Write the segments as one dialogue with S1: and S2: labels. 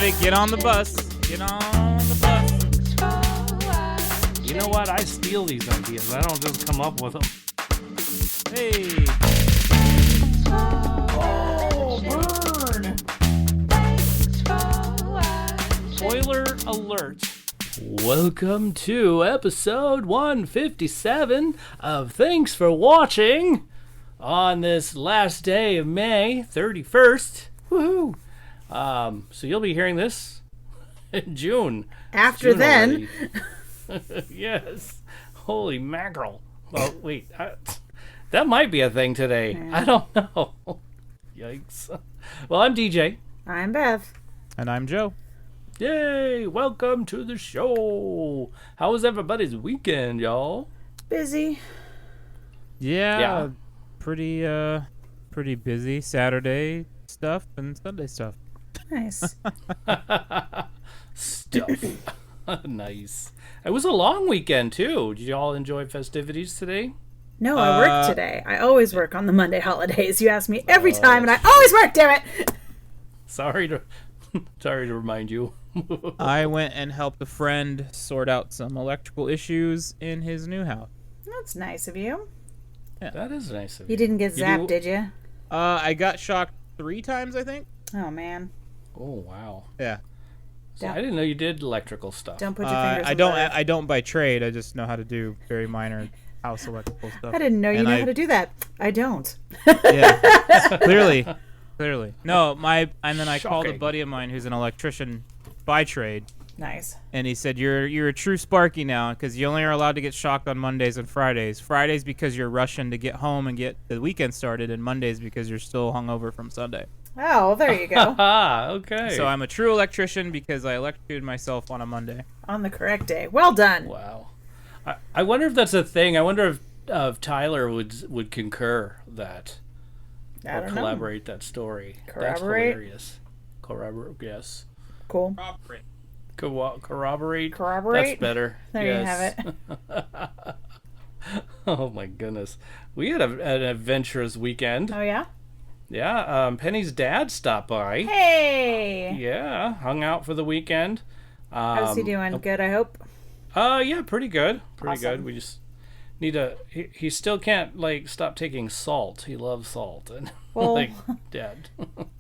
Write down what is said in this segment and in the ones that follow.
S1: everybody, get on the bus. Get on the bus.
S2: You know what? I steal these ideas. I don't just come up with them.
S1: Hey.
S2: Oh, burn! Spoiler alert. Welcome to episode 157 of Thanks for Watching on this last day of May 31st. Woohoo! So you'll be hearing this in June.
S3: After
S2: June
S3: then.
S2: Yes. Holy mackerel. Well, wait. That might be a thing today. Yeah. I don't know. Yikes. Well, I'm DJ.
S3: I'm Beth.
S1: And I'm Joe.
S2: Yay! Welcome to the show. How was everybody's weekend, y'all?
S3: Busy.
S1: Yeah. Pretty busy. Saturday stuff and Sunday stuff.
S3: Nice.
S2: Stuff. Nice. It was a long weekend, too. Did you all enjoy festivities today?
S3: No, I work today. I always work on the Monday holidays. You ask me every time, and I always work, damn it!
S2: Sorry to remind you.
S1: I went and helped a friend sort out some electrical issues in his new house.
S3: That's nice of you.
S2: Yeah. That is nice of you.
S3: You didn't get zapped, did you?
S1: I got shocked 3 times, I think.
S3: Oh, man.
S2: Oh, wow.
S1: Yeah.
S2: So I didn't know you did electrical stuff.
S3: Don't put your fingers
S1: I don't by trade. I just know how to do very minor house electrical stuff.
S3: I didn't know you know how to do that. I don't.
S1: Yeah. Clearly. No, and then I
S2: Shocking.
S1: called a buddy of mine who's an electrician by trade.
S3: Nice.
S1: And he said, you're a true Sparky now, because you only are allowed to get shocked on Mondays and Fridays. Fridays because you're rushing to get home and get the weekend started, and Mondays because you're still hungover from Sunday.
S3: Oh, well, there you go.
S2: Okay.
S1: So I'm a true electrician because I electrocuted myself on a Monday.
S3: On the correct day. Well done.
S2: Wow. I wonder if that's a thing. I wonder if Tyler would concur that.
S3: I don't
S2: collaborate that story.
S3: Corroborate?
S2: That's hilarious. Corroborate, yes.
S3: Cool.
S2: Corroborate.
S3: Corroborate?
S2: That's better.
S3: There
S2: yes.
S3: you have
S2: it. Oh my goodness. We had an adventurous weekend.
S3: Oh, yeah?
S2: Yeah, Penny's dad stopped by.
S3: Hey!
S2: Yeah, hung out for the weekend.
S3: How's he doing? Good, I hope?
S2: Yeah, pretty good. Pretty
S3: Awesome.
S2: good. We just need to... He still can't, stop taking salt. He loves salt. And,
S3: Well,
S2: Dad.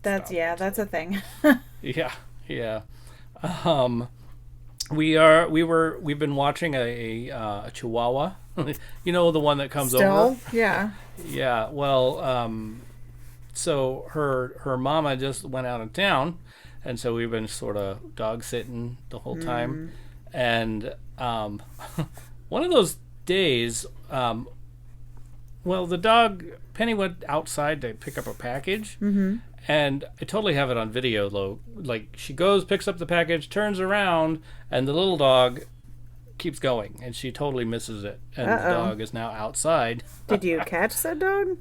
S3: that's a thing.
S2: Yeah. We've been watching a Chihuahua. You know, the one that comes over?
S3: Yeah.
S2: Yeah, well, so her mama just went out of town, and so we've been sort of dog sitting the whole time. And one of those days, the dog, Penny went outside to pick up a package, and I totally have it on video, though. She goes, picks up the package, turns around, and the little dog keeps going, and she totally misses it, and the dog is now outside.
S3: Did you catch that dog?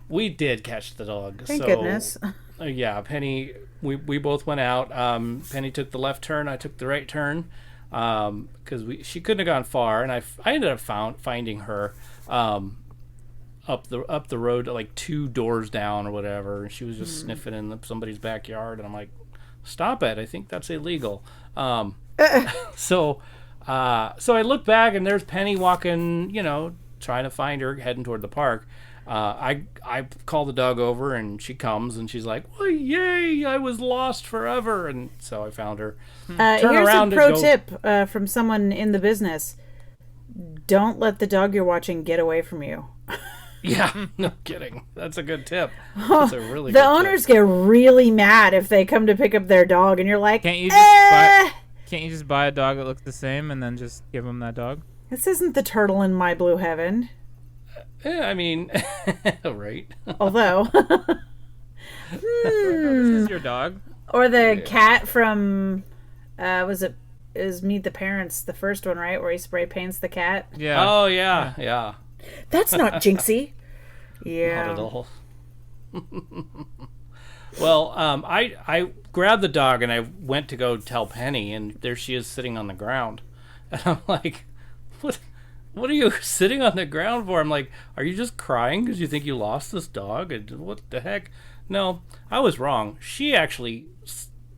S2: We did catch the dog.
S3: Thank goodness.
S2: Yeah, Penny, we both went out. Penny took the left turn, I took the right turn, because she couldn't have gone far, and I ended up finding her up the road, 2 doors down or whatever, and she was just sniffing in somebody's backyard, and I'm like, stop it, I think that's illegal. So I look back, and there's Penny walking, trying to find her, heading toward the park. I call the dog over, and she comes, and she's like, well, yay, I was lost forever. And so I found her.
S3: Here's a pro tip from someone in the business. Don't let the dog you're watching get away from you.
S2: Yeah, no kidding. That's a good tip. That's a really
S3: the
S2: good
S3: owners
S2: tip.
S3: get really mad if they come to pick up their dog, and you're like,
S1: Can't you just buy a dog that looks the same and then just give them that dog?
S3: This isn't the turtle in My Blue Heaven.
S2: Yeah, I mean, right.
S3: Although.
S1: This is your dog.
S3: Or the cat from, is Meet the Parents, the first one, right? Where he spray paints the cat?
S1: Yeah.
S2: Oh, yeah.
S3: That's not jinxie. Yeah.
S2: Not at all. Well, I grabbed the dog and I went to go tell Penny, and there she is sitting on the ground. And I'm like, what are you sitting on the ground for? I'm like, are you just crying because you think you lost this dog? And what the heck? No, I was wrong. She actually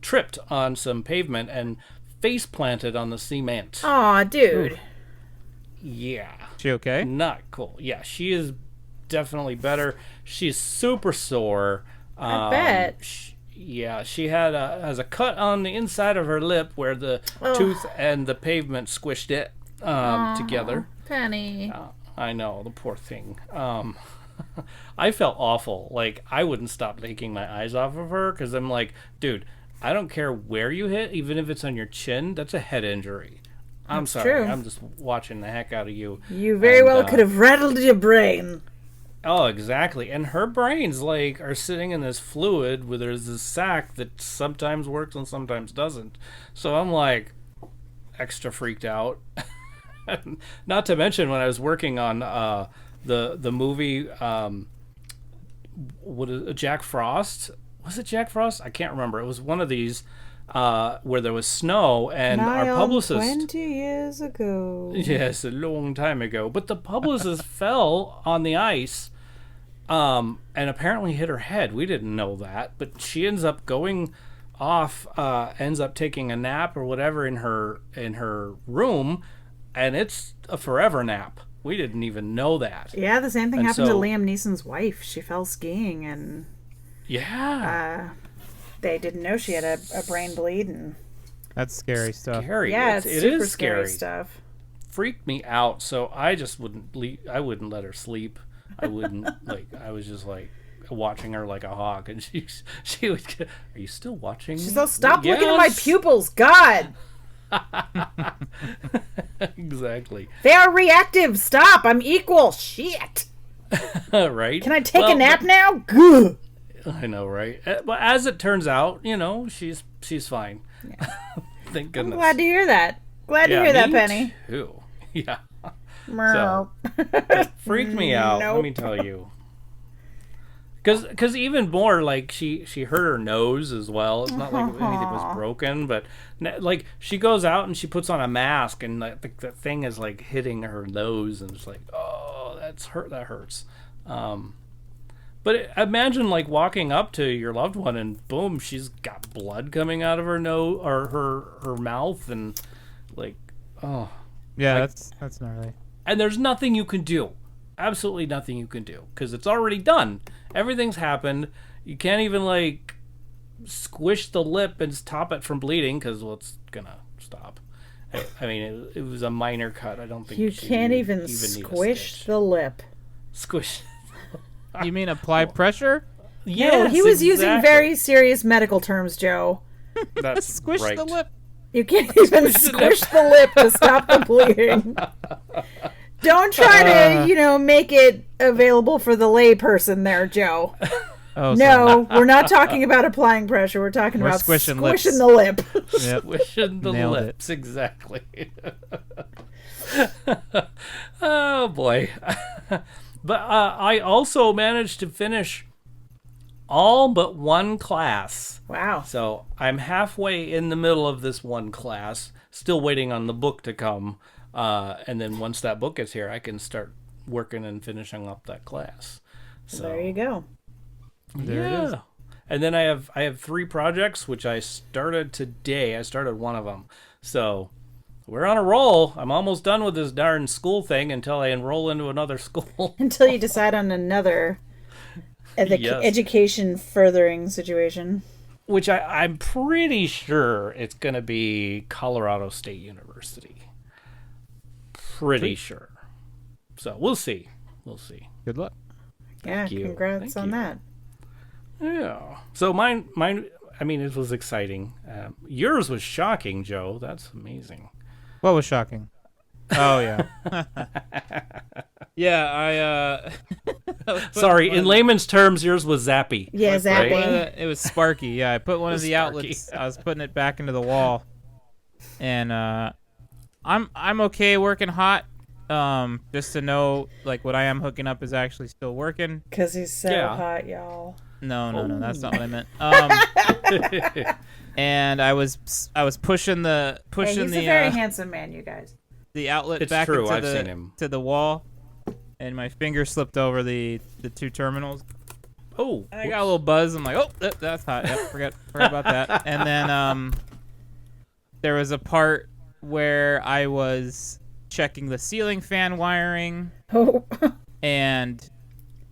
S2: tripped on some pavement and face planted on the cement.
S3: Aw, dude.
S2: Yeah.
S1: She okay?
S2: Not cool. Yeah, she is definitely better. She's super sore.
S3: I bet.
S2: She has a cut on the inside of her lip where the tooth and the pavement squished it together.
S3: Penny.
S2: I know, the poor thing. I felt awful. Like, I wouldn't stop taking my eyes off of her because I'm like, dude, I don't care where you hit, even if it's on your chin. That's a head injury. I'm sorry.
S3: True.
S2: I'm just watching the heck out of you.
S3: You very well could have rattled your brain.
S2: Oh, exactly. And her brains, like, are sitting in this fluid where there's this sac that sometimes works and sometimes doesn't. So I'm, like, extra freaked out. Not to mention when I was working on the movie, Jack Frost? Was it Jack Frost? I can't remember. It was one of these where there was snow, and our publicist
S3: 20 years ago.
S2: Yes, a long time ago. But the publicist fell on the ice and apparently hit her head. We didn't know that, but she ends up going off, ends up taking a nap or whatever in her room, and it's a forever nap. We didn't even know that.
S3: Yeah, the same thing happened to Liam Neeson's wife. She fell skiing and they didn't know she had a brain bleed, and
S1: that's scary stuff.
S3: Yeah, it's super scary stuff.
S2: Freaked me out, so I just wouldn't I wouldn't let her sleep. I wouldn't I was just like watching her like a hawk, and she would get, "Are you still watching me?"
S3: She's like, "Stop looking at my pupils, God."
S2: Exactly.
S3: They are reactive. Stop. I'm equal. Shit.
S2: Right?
S3: Can I take a nap now? Gah.
S2: I know, right? But as it turns out, she's fine. Yeah. Thank goodness.
S3: I'm glad to hear that. Glad to hear that, Penny.
S2: Too. Yeah.
S3: So,
S2: it freaked me out.
S3: Nope.
S2: Let me tell you. Because even more, like, she hurt her nose as well. It's not like anything was broken, but like she goes out and she puts on a mask, and the thing is like hitting her nose, and it's like, oh, that hurts. But imagine like walking up to your loved one and boom, she's got blood coming out of her nose or her mouth, and like, oh,
S1: yeah,
S2: like,
S1: that's gnarly.
S2: And there's nothing you can do. Absolutely nothing you can do because it's already done. Everything's happened. You can't even like squish the lip and stop it from bleeding because it's gonna stop. I mean, it was a minor cut. I don't think
S3: you can't even squish the lip.
S2: Squish.
S1: You mean apply pressure?
S2: Yes,
S3: no, he was using very serious medical terms, Joe.
S2: That's
S1: squish
S2: right.
S1: the lip.
S3: You can't even squish the lip to stop the bleeding. Don't try to, make it available for the lay person there, Joe.
S1: Oh,
S3: no, we're not talking about applying pressure. We're talking about squishing the lip.
S2: Yep. Squishing the
S1: Nailed
S2: lips, exactly. Oh, boy. But I also managed to finish all but one class.
S3: Wow.
S2: So I'm halfway in the middle of this one class, still waiting on the book to come. And then once that book is here, I can start working and finishing up that class. So
S3: there you go.
S1: There it is.
S2: And then I have 3 projects which I started today. I started one of them. So we're on a roll. I'm almost done with this darn school thing until I enroll into another school.
S3: Until you decide on another education furthering situation.
S2: Which I'm pretty sure it's going to be Colorado State University. Pretty sure. So we'll see.
S1: Good luck.
S3: Yeah, congrats on that.
S2: Yeah. So mine. I mean, it was exciting. Yours was shocking, Joe. That's amazing.
S1: What was shocking? Oh yeah. Yeah,
S2: Sorry, in layman's terms, yours was zappy.
S3: Yeah, zappy.
S1: Right? It was sparky. Yeah, I put one of the outlets. I was putting it back into the wall, and I'm okay working hot. Just to know, like, what I am hooking up is actually still working.
S3: Cause he's so hot, y'all.
S1: No, that's not what I meant. And I was pushing the
S3: he's a very handsome man, you guys.
S1: The outlet
S2: it's
S1: back
S2: true.
S1: into
S2: I've seen him.
S1: to the wall, and my finger slipped over the 2 terminals.
S2: Oh,
S1: I got a little buzz. I'm like, oh, that's hot. Yep, forget about that. And then there was a part where I was checking the ceiling fan wiring, and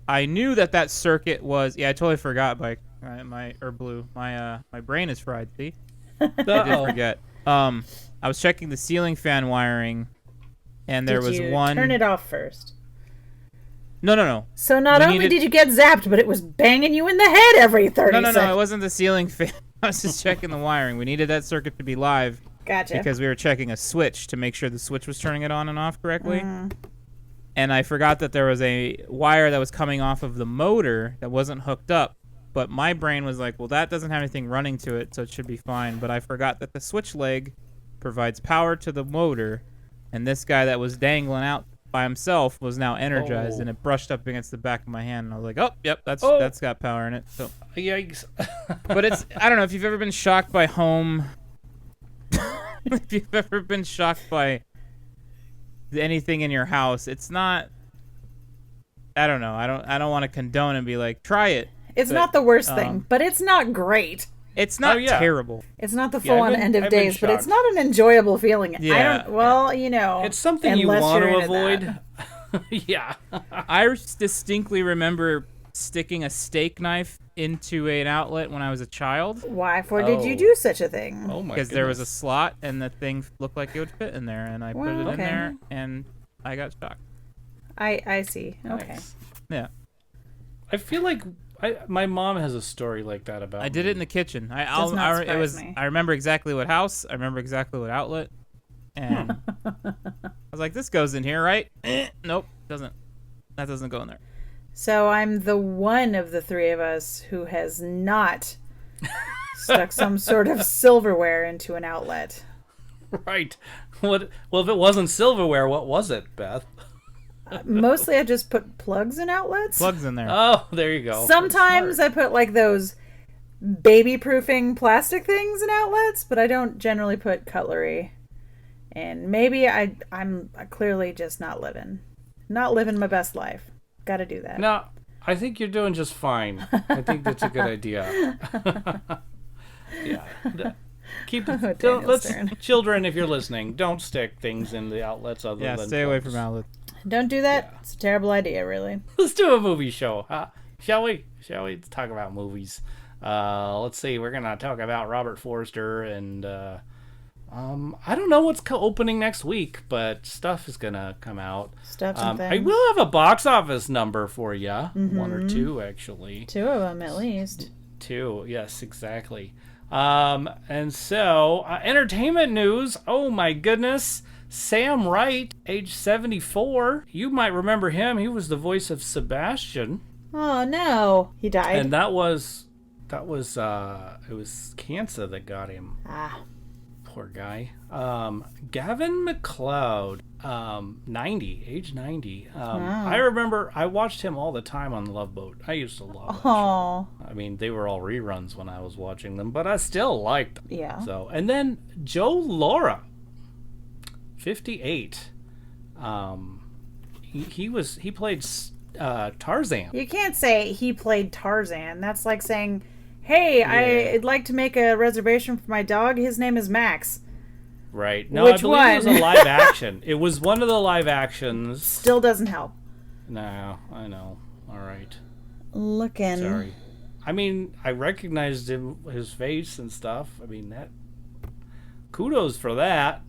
S1: I knew that circuit was. Yeah, I totally forgot. My brain is fried. See, I did forget. I was checking the ceiling fan wiring, and there was one.
S3: Turn it off first?
S1: No.
S3: So not only did you get zapped, but it was banging you in the head every 30 seconds.
S1: No, it wasn't the ceiling fan. I was just checking the wiring. We needed that circuit to be live.
S3: Gotcha.
S1: Because we were checking a switch to make sure the switch was turning it on and off correctly. And I forgot that there was a wire that was coming off of the motor that wasn't hooked up. But my brain was like, well, that doesn't have anything running to it, so it should be fine. But I forgot that the switch leg provides power to the motor, and this guy that was dangling out by himself was now energized, and it brushed up against the back of my hand, and I was like, oh, yep, that's got power in it. So
S2: yikes.
S1: But I don't know if you've ever been shocked by home. If you've ever been shocked by anything in your house, it's not. I don't know. I don't want to condone and be like, try it.
S3: It's not the worst thing, but it's not great.
S1: It's not terrible.
S3: It's not the full-on end of days, but it's not an enjoyable feeling.
S1: Yeah.
S3: It's
S2: something you want to avoid. Yeah.
S1: I distinctly remember sticking a steak knife into an outlet when I was a child.
S3: Why did you do such a thing?
S2: Oh my!
S1: Because there was a slot and the thing looked like it would fit in there, and I put it in there, and I got shocked.
S3: I see. Okay.
S2: Nice.
S1: Yeah.
S2: I feel like my mom has a story like that about.
S1: I did it in the kitchen. I remember exactly what house. I remember exactly what outlet, and I was like, "This goes in here, right?" Nope, doesn't. That doesn't go in there.
S3: So I'm the one of the three of us who has not stuck some sort of silverware into an outlet.
S2: Right. What? Well, if it wasn't silverware, what was it, Beth?
S3: Mostly I just put plugs in outlets.
S1: Plugs in there.
S2: Oh, there you go.
S3: Sometimes I put like those baby-proofing plastic things in outlets, but I don't generally put cutlery. And maybe I'm clearly just not living my best life. Got to do that.
S2: No, I think you're doing just fine. I think that's a good idea. Yeah. Children, if you're listening, don't stick things in the outlets other than
S1: stay away from outlets.
S3: Don't do that. Yeah. It's a terrible idea, really.
S2: Let's do a movie show. Shall we? Let's talk about movies. Let's see. We're going to talk about Robert Forster and I don't know what's opening next week, but stuff is going to come out.
S3: Stuff and things.
S2: I will have a box office number for you. Mm-hmm. One or two, actually.
S3: Two of them, at least.
S2: Two. Yes, exactly. And so, entertainment news. Oh, my goodness. Sam Wright, age 74. You might remember him. He was the voice of Sebastian.
S3: Oh no, he died.
S2: And it was cancer that got him. Poor guy. Gavin MacLeod, age 90. I remember I watched him all the time on Love Boat. I used to love that show. I mean, they were all reruns when I was watching them, but I still liked them.
S3: Yeah.
S2: So, and then Joe Laura, 58. He played Tarzan.
S3: You can't say he played Tarzan. That's like saying, hey, I'd like to make a reservation for my dog. His name is Max.
S2: Right. No,
S3: Which
S2: I believe
S3: one?
S2: it was a live action. It was one of the live actions.
S3: Still doesn't help.
S2: No, I know. All right.
S3: Looking.
S2: Sorry. I mean, I recognized his face and stuff. I mean, that. Kudos for that.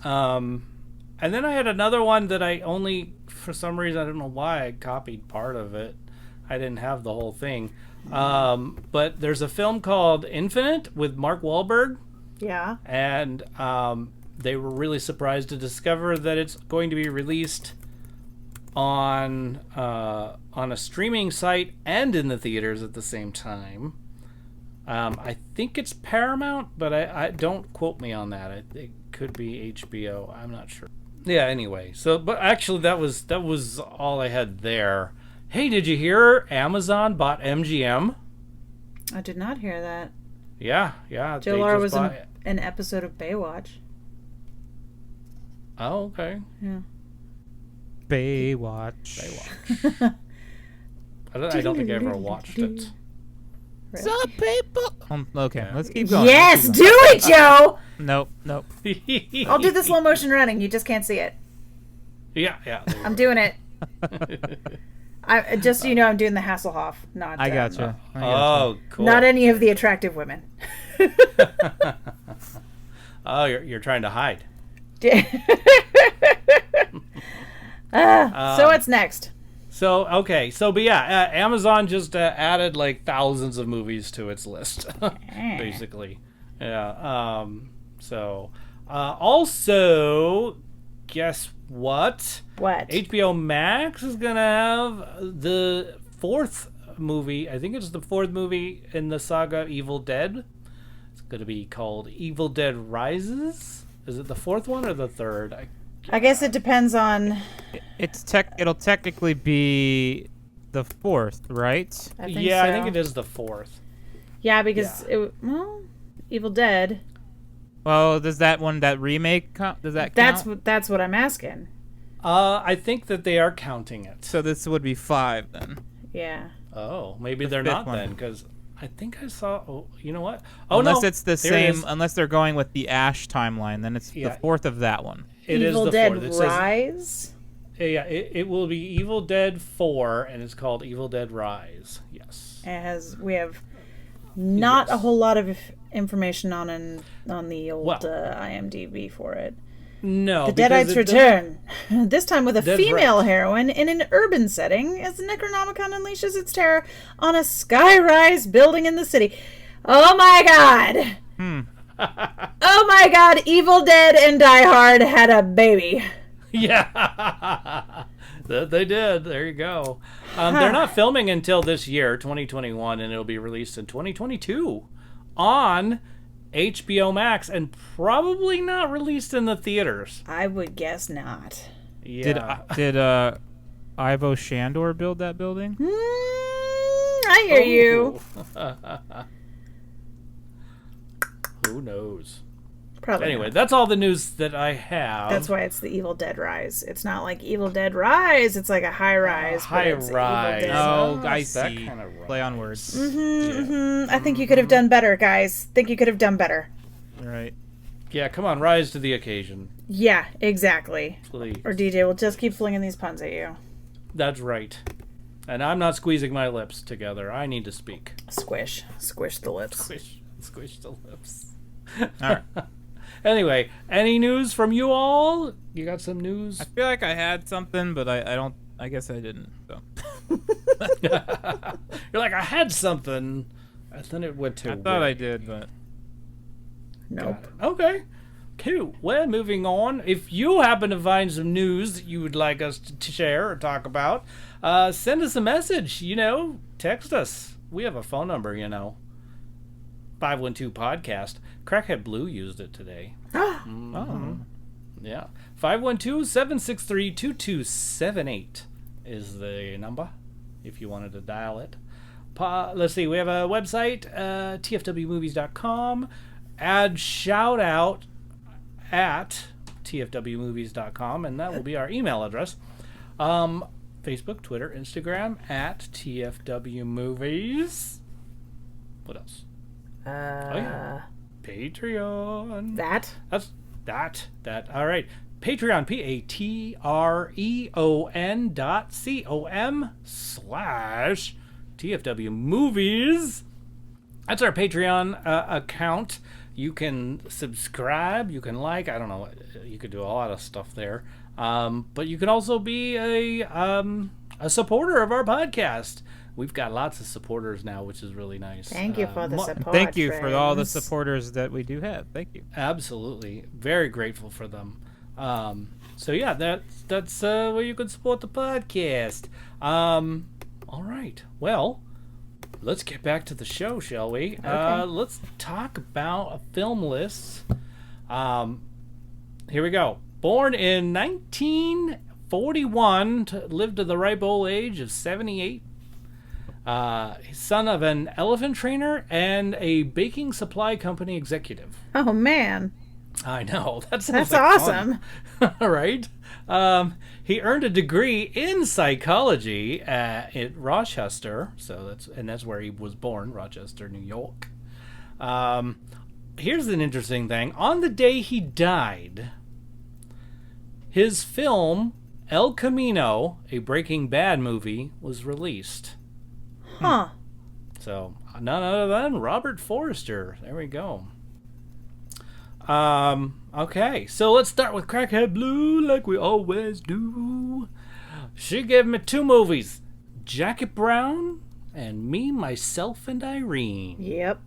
S2: And then I had another one that I only, for some reason, I don't know why, I copied part of it. I didn't have the whole thing. But there's a film called Infinite with Mark Wahlberg.
S3: Yeah.
S2: And they were really surprised to discover that it's going to be released on a streaming site and in the theaters at the same time. I think it's Paramount, but I don't quote me on that. It could be HBO. I'm not sure. Yeah. Anyway, but actually, that was all I had there. Hey, did you hear Amazon bought MGM?
S3: I did not hear that.
S2: Yeah.
S3: Joe Laura was in an episode of Baywatch.
S2: Oh, okay.
S3: Yeah.
S1: Baywatch.
S2: I don't think I ever watched it.
S1: Some people. Okay, let's keep going.
S3: Yes, do it, Joe.
S1: Nope.
S3: I'll do the slow motion running. You just can't see it.
S2: Yeah.
S3: I'm doing it. Just so you know, I'm doing the Hasselhoff. Not.
S1: I gotcha.
S2: Oh, cool.
S3: Not any of the attractive women.
S2: Oh, you're trying to hide.
S3: So what's next?
S2: But yeah, Amazon just added like thousands of movies to its list, basically. Yeah. Also, guess what?
S3: What?
S2: HBO Max is gonna have the fourth movie. I think it's the fourth movie in the saga Evil Dead. It's gonna be called Evil Dead Rises. Is it the fourth one or the third?
S3: I guess it depends on.
S1: It'll technically be the fourth, right?
S3: I think
S2: I think it is the fourth.
S3: Yeah, because Evil Dead.
S1: Well, does that remake does that count?
S3: That's what I'm asking.
S2: I think that they are counting it.
S1: So this would be 5 then.
S3: Yeah.
S2: Oh, maybe they're
S1: fifth
S2: not
S1: one.
S2: then, because I think I saw. Oh, you know what? Oh,
S1: unless
S2: no,
S1: it's the same. Unless they're going with the Ash timeline, then it's the fourth of that one.
S2: It
S3: Evil
S2: is the
S3: Dead
S2: fourth. It says,
S3: Rise.
S2: yeah, it will be Evil Dead 4, and it's called Evil Dead Rise. Yes.
S3: We have not a whole lot of information on the old IMDb for it.
S2: No,
S3: The Deadites return, this time with a female heroine in an urban setting as the Necronomicon unleashes its terror on a sky-rise building in the city. Oh my god! Oh my god, Evil Dead and Die Hard had a baby.
S2: Yeah, they did. There you go. They're not filming until this year, 2021, and it'll be released in 2022 on HBO Max, and probably not released in the theaters.
S3: I would guess not.
S2: Yeah.
S1: Did Ivo Shandor build that building?
S3: I hear you.
S2: Who knows?
S3: Probably.
S2: Anyway,
S3: not.
S2: that's all the news that I have.
S3: That's why it's the Evil Dead Rise. It's not like Evil Dead Rise. It's like a high rise.
S2: High rise.
S1: Oh, I
S2: that
S1: see.
S2: kind of
S1: Play on words.
S3: I think you could have done better, guys. Think you could have done better.
S1: Right.
S2: Yeah, come on, rise to the occasion.
S3: Yeah, exactly.
S2: Please.
S3: Or DJ will just keep flinging these puns at you.
S2: That's right. And I'm not squeezing my lips together. I need to speak.
S3: Squish the lips.
S2: Squish the lips.
S1: All right.
S2: Anyway, any news from you all? You got some news?
S1: I feel like I had something, but I don't. I guess I didn't. So.
S2: You're like, I had something. And then it went to.
S1: I thought I did, but.
S3: Nope.
S2: Okay. Cool. Well, moving on. If you happen to find some news that you would like us to share or talk about, send us a message. Text us. We have a phone number, 512 podcast. Crackhead Blue used it today.
S1: Oh.
S2: Yeah. 512-763-2278 is the number if you wanted to dial it. Let's see. We have a website, tfwmovies.com. Add shout out at tfwmovies.com, and that will be our email address. Facebook, Twitter, Instagram at tfwmovies. What else? Patreon.
S3: That?
S2: That's that. All right. Patreon, patreon.com/TFW Movies. That's our Patreon account. You can subscribe. You can like. I don't know. You could do a lot of stuff there. But you can also be a supporter of our podcast. We've got lots of supporters now, which is really nice.
S3: Thank you for the support.
S1: Thank you
S3: friends.
S1: for all the supporters that we do have. Thank you.
S2: Absolutely. Very grateful for them. So yeah, that's where you can support the podcast. All right. Well, let's get back to the show, shall we?
S3: Okay.
S2: Let's talk about a film list. Here we go. Born in 1941, lived to the ripe old age of 78. Son of an elephant trainer and a baking supply company executive.
S3: Oh, man.
S2: I know. That sounds
S3: That's
S2: like
S3: awesome.
S2: fun. All right. He earned a degree in psychology at Rochester, that's where he was born, Rochester, New York. Here's an interesting thing. On the day he died, his film El Camino, a Breaking Bad movie, was released.
S3: Huh.
S2: So none other than Robert Forster. There we go. Okay, so let's start with Crackhead Blue like we always do. She gave me 2 movies, Jackie Brown and Me, Myself, and Irene.
S3: Yep.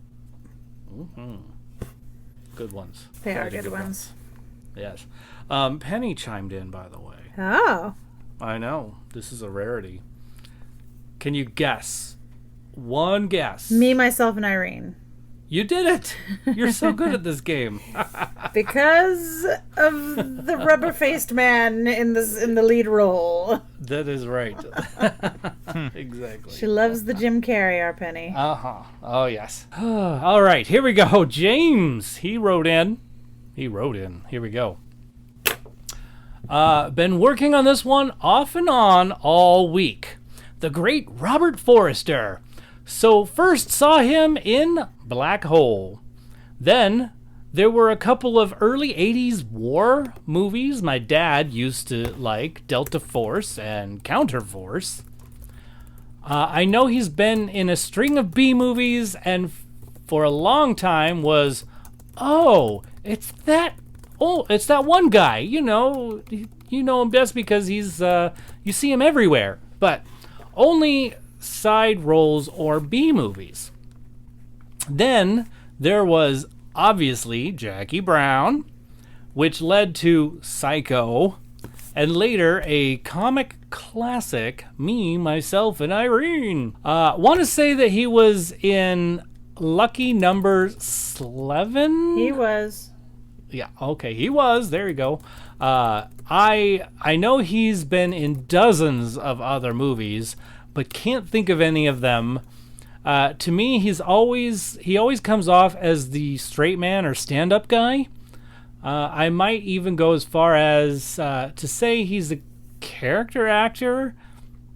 S2: Mm-hmm. Good ones.
S3: They are
S2: Very
S3: good ones.
S2: Yes. Penny chimed in, by the way.
S3: Oh.
S2: I know. This is a rarity. Can you guess? One guess.
S3: Me, Myself, and Irene.
S2: You did it! You're so good at this game.
S3: Because of the rubber-faced man in the lead role.
S2: That is right. Exactly.
S3: She loves the Jim Carrey, our Penny.
S2: Uh-huh. Oh, yes. All right, here we go. James, he wrote in. Here we go. Been working on this one off and on all week. The great Robert Forster. So first saw him in Black Hole. Then there were a couple of early 80s war movies my dad used to like, Delta Force and Counter Force. I know he's been in a string of B movies and for a long time was, it's that one guy, you know him best because he's, you see him everywhere, but only side roles or B movies. Then there was obviously Jackie Brown, which led to Psycho, and later a comic classic, Me, Myself, and Irene. Want to say that he was in Lucky Number 11?
S3: He was.
S2: Yeah, okay, he was. There you go. I know he's been in dozens of other movies, but can't think of any of them. To me, he always comes off as the straight man or stand-up guy. I might even go as far as to say he's a character actor,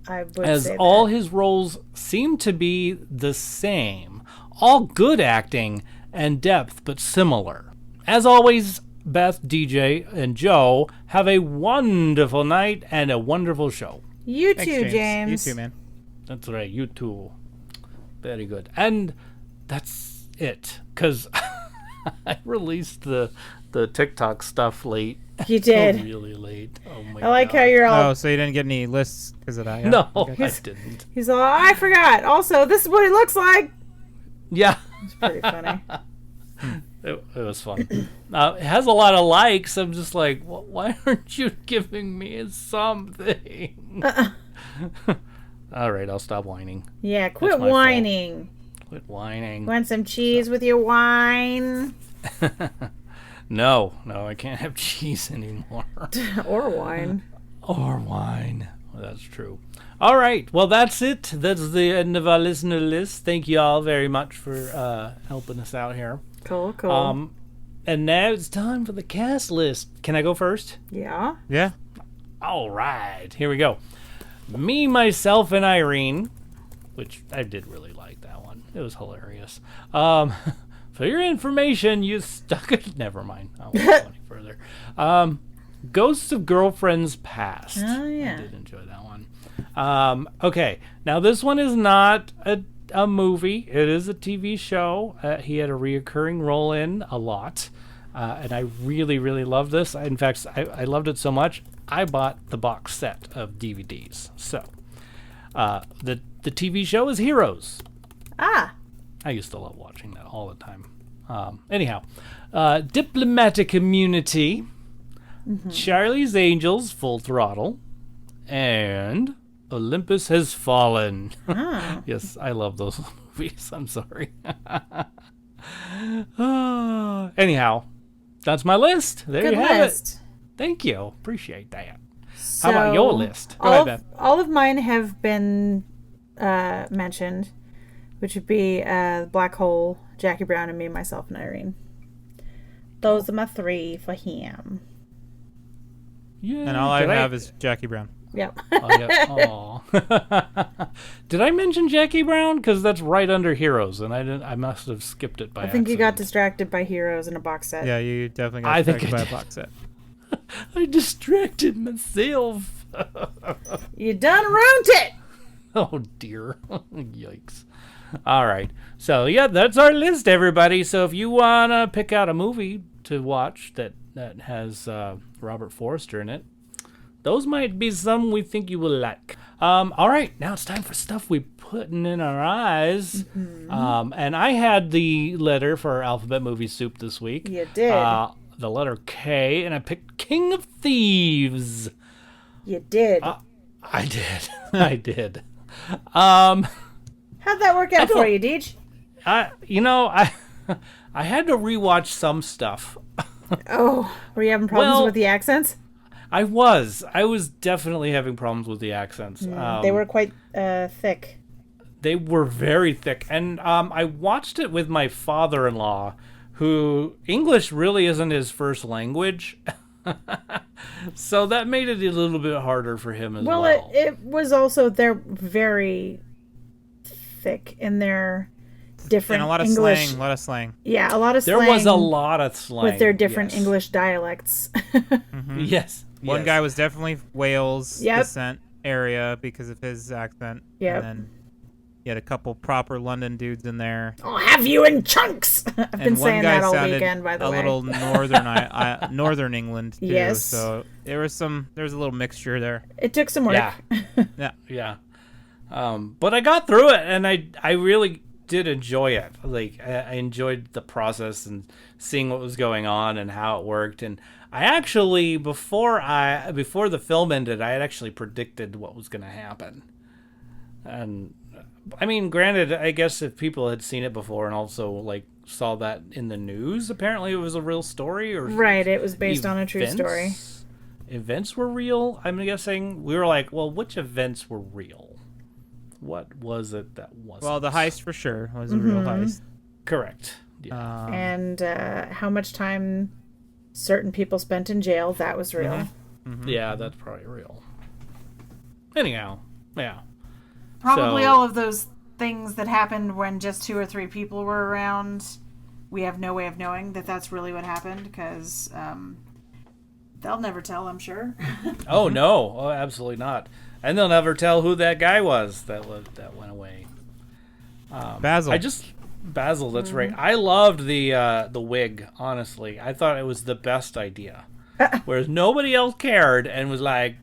S3: I would
S2: as
S3: say
S2: all
S3: that.
S2: his roles seem to be the same. All good acting and depth, but similar. As always, Beth, DJ, and Joe, have a wonderful night and a wonderful show.
S3: You
S1: Thanks,
S3: too, James.
S1: You too, man.
S2: That's right, you too. Very good. And that's it, because I released the TikTok stuff late.
S3: You did.
S2: Really late. Oh my
S3: I like
S2: God.
S3: how you're all.
S1: Oh, so you didn't get any lists because of that? Yeah?
S2: No,
S1: Okay.
S2: I didn't.
S3: He's all. I forgot. Also, this is what he looks like.
S2: Yeah.
S3: It's pretty funny.
S2: It was fun. It has a lot of likes. I'm just like, why aren't you giving me something? All right, I'll stop whining.
S3: Yeah, quit
S2: That's my
S3: whining.
S2: Quit whining.
S3: Want some cheese with your wine?
S2: No, I can't have cheese anymore.
S3: Or wine.
S2: Or wine. Well, that's true. All right. Well, that's it. That's the end of our listener list. Thank you all very much for helping us out here.
S3: Cool.
S2: And now it's time for the cast list. Can I go first?
S3: Yeah.
S1: Yeah.
S2: All right. Here we go. Me, Myself, and Irene, which I did really like that one. It was hilarious. For your information, you stuck it. Never mind. I won't go any further. Ghosts of Girlfriends Past.
S3: Oh, yeah.
S2: I did enjoy that one. Okay. Now, this one is not a movie. It is a TV show. He had a reoccurring role in a lot. And I really, really love this. In fact, I loved it so much, I bought the box set of DVDs. So, the TV show is Heroes.
S3: Ah.
S2: I used to love watching that all the time. Anyhow, Diplomatic Immunity, Charlie's Angels, Full Throttle, and Olympus Has Fallen.
S3: Ah.
S2: Yes, I love those movies. I'm sorry. Anyhow, that's my list. There
S3: Good
S2: you have
S3: list.
S2: it. Thank you. Appreciate that.
S3: So,
S2: How about your list? Go
S3: all,
S2: ahead,
S3: of,
S2: Beth.
S3: all of mine have been mentioned, which would be Black Hole, Jackie Brown, and Me, Myself, and Irene. Those are my 3 for him.
S2: Yeah.
S1: And all I have is Jackie Brown.
S3: Yep.
S2: Oh, yeah. Aw. Did I mention Jackie Brown? Because that's right under Heroes, and I must have skipped it by
S3: I think you
S2: accident.
S3: got distracted by Heroes in a box set.
S1: Yeah, you definitely
S2: I
S1: got
S2: think
S1: distracted
S2: I
S1: by a box set.
S2: I distracted myself.
S3: You done ruined it!
S2: Oh, dear. Yikes. All right. So, yeah, that's our list, everybody. So if you want to pick out a movie to watch that has Robert Forster in it, those might be some we think you will like. All right. Now it's time for stuff we putting in our eyes.
S3: Mm-hmm.
S2: And I had the letter for our Alphabet Movie Soup this week.
S3: You did.
S2: The letter K, and I picked King of Thieves.
S3: You did.
S2: I did. I did.
S3: How'd that work out for you, Deej?
S2: I had to rewatch some stuff.
S3: Oh, were you having problems
S2: Well,
S3: with the accents?
S2: I was definitely having problems with the accents.
S3: They were quite thick.
S2: They were very thick, and I watched it with my father-in-law, who English really isn't his first language. So that made it a little bit harder for him as well.
S3: Well, it was also, they're very thick in their different
S1: And a lot of
S3: English.
S1: slang, a lot of slang.
S3: Yeah, a lot of
S2: there
S3: slang.
S2: was a lot of slang.
S3: with their different
S2: yes.
S3: English dialects.
S2: Yes.
S1: One
S2: yes.
S1: guy was definitely Wales
S3: Yep.
S1: descent area because of his accent.
S3: Yep.
S1: And then you had a couple proper London dudes in there.
S3: I'll have you in chunks. I've been
S1: And one
S3: saying
S1: guy
S3: that all
S1: sounded
S3: weekend, by the
S1: a
S3: way.
S1: little northern northern England too.
S3: Yes.
S1: So there was a little mixture there.
S3: It took some work.
S2: Yeah. Yeah. But I got through it, and I really did enjoy it. Like, I enjoyed the process and seeing what was going on and how it worked. And I actually, before the film ended, I had actually predicted what was going to happen. And I mean, granted, I guess if people had seen it before and also like saw that in the news, apparently it was a real story, or
S3: Right, it was based on a true story.
S2: Events were real. I'm guessing we were like, well, which events were real? What was it that wasn't?
S1: Well, the heist for sure was a real heist.
S2: Correct. Yeah.
S3: And how much time certain people spent in jail, that was real.
S2: Yeah, that's probably real. Anyhow, yeah.
S3: Probably
S2: So-
S3: all of those things that happened when just 2 or 3 people were around, we have no way of knowing that that's really what happened, because they'll never tell, I'm sure.
S2: Oh no! Oh, absolutely not. And they'll never tell who that guy was that went away.
S1: Basil.
S2: Basil. That's right. I loved the wig. Honestly, I thought it was the best idea. Whereas nobody else cared and was like,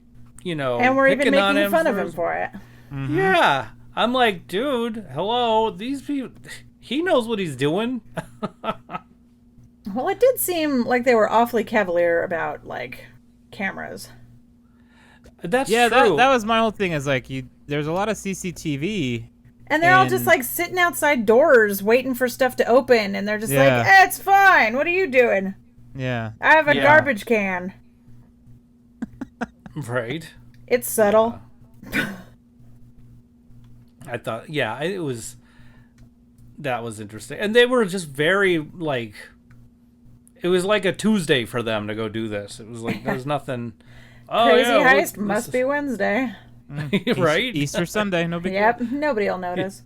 S3: And we're even
S2: picking on
S3: making fun of
S2: for
S3: him for it.
S2: Yeah, I'm like, dude, hello. These people, he knows what he's doing.
S3: Well, it did seem like they were awfully cavalier about, like, cameras.
S2: That's
S1: Yeah,
S2: true.
S1: that was my whole thing. Is like there's a lot of CCTV.
S3: And they're all
S1: And-
S3: just, like, sitting outside doors waiting for stuff to open, and they're just
S1: Yeah.
S3: like, it's fine, what are you doing?
S1: Yeah.
S3: I have a
S2: Yeah.
S3: garbage can.
S2: Right.
S3: It's subtle.
S2: I thought, yeah, that was interesting. And they were just very, like, it was like a Tuesday for them to go do this. It was like, there's nothing. Oh,
S3: Crazy
S2: yeah,
S3: heist must be Wednesday.
S2: right?
S1: Easter Sunday, no big deal.
S3: Yep, nobody will notice.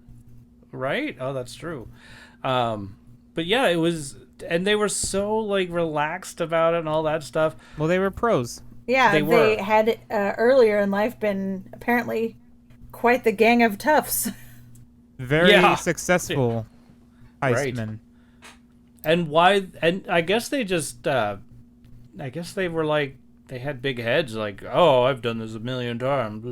S2: Right? Oh, that's true. But yeah, it was, and they were so, like, relaxed about it and all that stuff.
S1: Well, they were pros.
S3: Yeah,
S2: They
S3: they
S2: were.
S3: had earlier in life been apparently quite the gang of toughs.
S1: Very
S2: Yeah.
S1: successful
S2: Right.
S1: heistmen.
S2: And why? And I guess they just, I guess they were like, they had big heads, like, oh, I've done this a million times.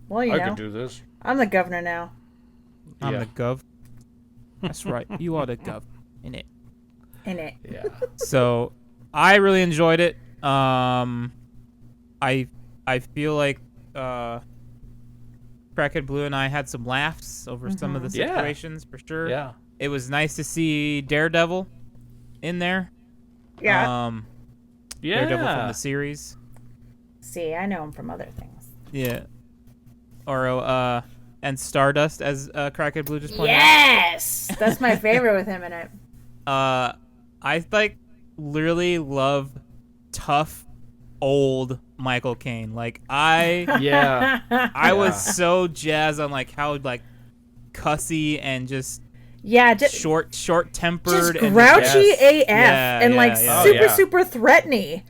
S3: Well, you
S2: I
S3: know,
S2: can do this.
S3: I'm the governor now.
S1: I'm
S2: Yeah.
S1: the gov. That's right. You are the gov. In it.
S3: In it.
S2: Yeah.
S1: So I really enjoyed it. I feel like Crackhead Blue and I had some laughs over some of the
S2: Yeah.
S1: situations for sure.
S2: Yeah.
S1: It was nice to see Daredevil in there.
S3: Yeah.
S2: Yeah.
S1: Daredevil from the series.
S3: See, I know him from other things.
S1: Yeah. Or and Stardust, as Crackhead Blue just pointed out.
S3: Yes! That's my favorite with him in it.
S1: I like literally love tough old Michael Caine. Like
S2: Yeah.
S1: I was so jazzed on like how like cussy and just
S3: Yeah, just
S1: short tempered
S3: just
S1: and
S3: grouchy
S1: just,
S3: AF
S1: Yeah,
S3: and
S1: yeah,
S3: like
S1: yeah.
S3: super threatening.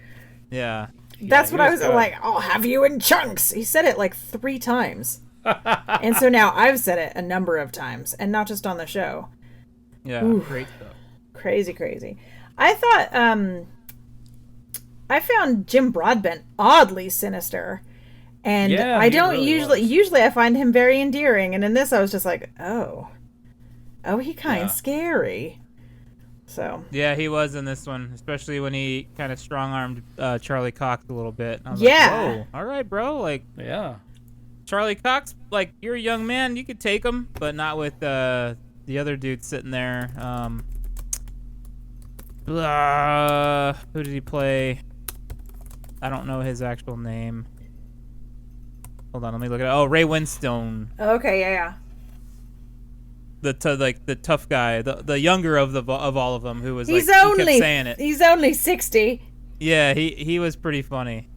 S1: Yeah.
S3: That's
S2: he
S3: what I
S2: was
S3: was
S2: good.
S3: like. I'll have you in chunks. He said it like 3 times, and so now I've said it a number of times, and not just on the show.
S1: Yeah.
S3: Oof.
S1: Great stuff.
S3: Crazy. I thought I found Jim Broadbent oddly sinister. And
S2: Yeah,
S3: I
S2: he
S3: don't
S2: really
S3: usually I find him very endearing, and in this I was just like, oh, he kind of
S2: Yeah.
S3: scary. So
S1: Yeah, he was in this one, especially when he kind of strong-armed Charlie Cox a little bit. I was
S3: Yeah.
S1: like, whoa, all right, bro. Like,
S2: Yeah.
S1: Charlie Cox, like, you're a young man. You could take him, but not with the other dude sitting there. Who did he play? I don't know his actual name. Hold on, let me look at it. Oh, Ray Winstone.
S3: okay, yeah.
S1: The tough guy, the younger of all of them, who was
S3: He's
S1: like, he
S3: only
S1: kept saying it.
S3: He's only 60.
S1: Yeah, he was pretty funny.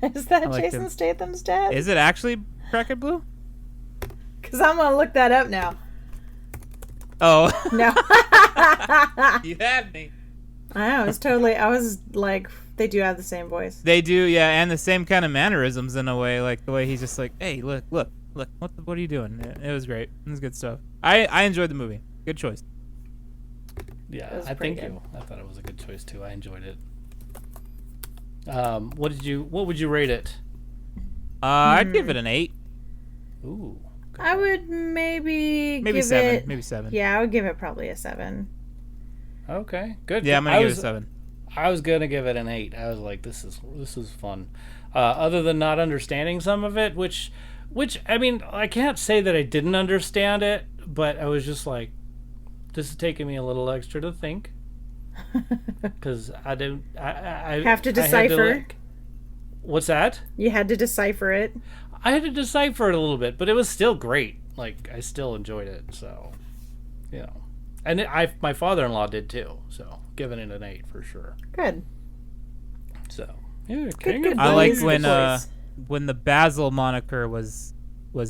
S3: Is that
S1: liked
S3: Jason
S1: him.
S3: Statham's dad?
S1: Is it actually Cracked Blue?
S3: Because I'm gonna look that up now.
S1: Oh,
S3: No,
S1: you had me.
S3: I know. It's totally. I was like, they do have the same voice.
S1: They do, yeah, and the same kind of mannerisms in a way, like the way he's just like, "Hey, look, what are you doing?" It was great. It was good stuff. I enjoyed the movie. Good choice.
S2: Yeah,
S3: was
S2: I
S3: pretty
S2: think
S3: good.
S2: I thought it was a good choice too. I enjoyed it. What would you rate it?
S1: I'd give it an 8,
S2: Ooh.
S3: I would maybe
S1: maybe
S3: give
S1: 7,
S3: it.
S1: maybe 7.
S3: Yeah, I would give it probably a 7.
S2: Okay, good.
S1: Yeah, I'm gonna give it a 7.
S2: I was gonna give it an 8. I was like, this is fun. Other than not understanding some of it, which I mean, I can't say that I didn't understand it, but I was just like, this is taking me a little extra to think, because I don't. I
S3: Have to
S2: I had
S3: decipher.
S2: what's that?
S3: You had to decipher it.
S2: I had to decipher it a little bit, but it was still great. Like, I still enjoyed it. So, you know, and my father-in-law did too. So, giving it an 8 for sure.
S3: Good.
S2: So, yeah,
S3: good
S1: I like
S3: voice,
S1: when
S3: good voice.
S1: when the Basil moniker was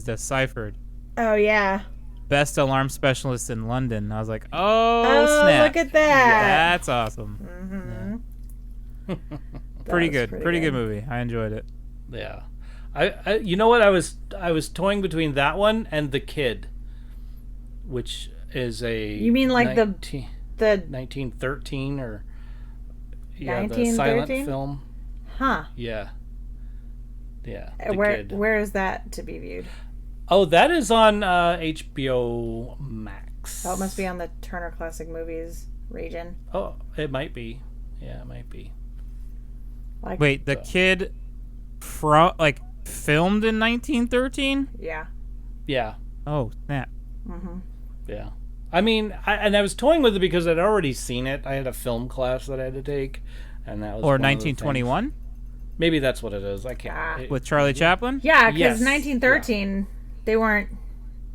S1: deciphered.
S3: Oh yeah.
S1: Best alarm specialist in London. I was like, oh,
S3: Oh,
S1: snap.
S3: look at that.
S1: That's awesome. Pretty good. Pretty good movie. I enjoyed it.
S2: Yeah. I you know what, I was toying between that one and The Kid, which is a
S3: You mean like the
S2: 1913 or the silent
S3: 1913?
S2: film.
S3: Huh?
S2: Yeah. The
S3: Where
S2: Kid.
S3: where is that to be viewed?
S2: Oh, that is on HBO Max.
S3: Oh, it must be on the Turner Classic Movies region.
S2: Oh, it might be. Yeah, it might be.
S3: Like,
S1: Wait, the kid filmed in 1913?
S3: yeah.
S2: Yeah.
S1: Oh, snap.
S2: Yeah. I mean, I was toying with it because I'd already seen it. I had a film class that I had to take, and that was
S1: Or
S2: one of the things.
S1: 1921
S2: Maybe that's what it is. I can't.
S1: with Charlie Chaplin?
S3: Yeah, because
S2: Yes.
S3: 1913, they weren't.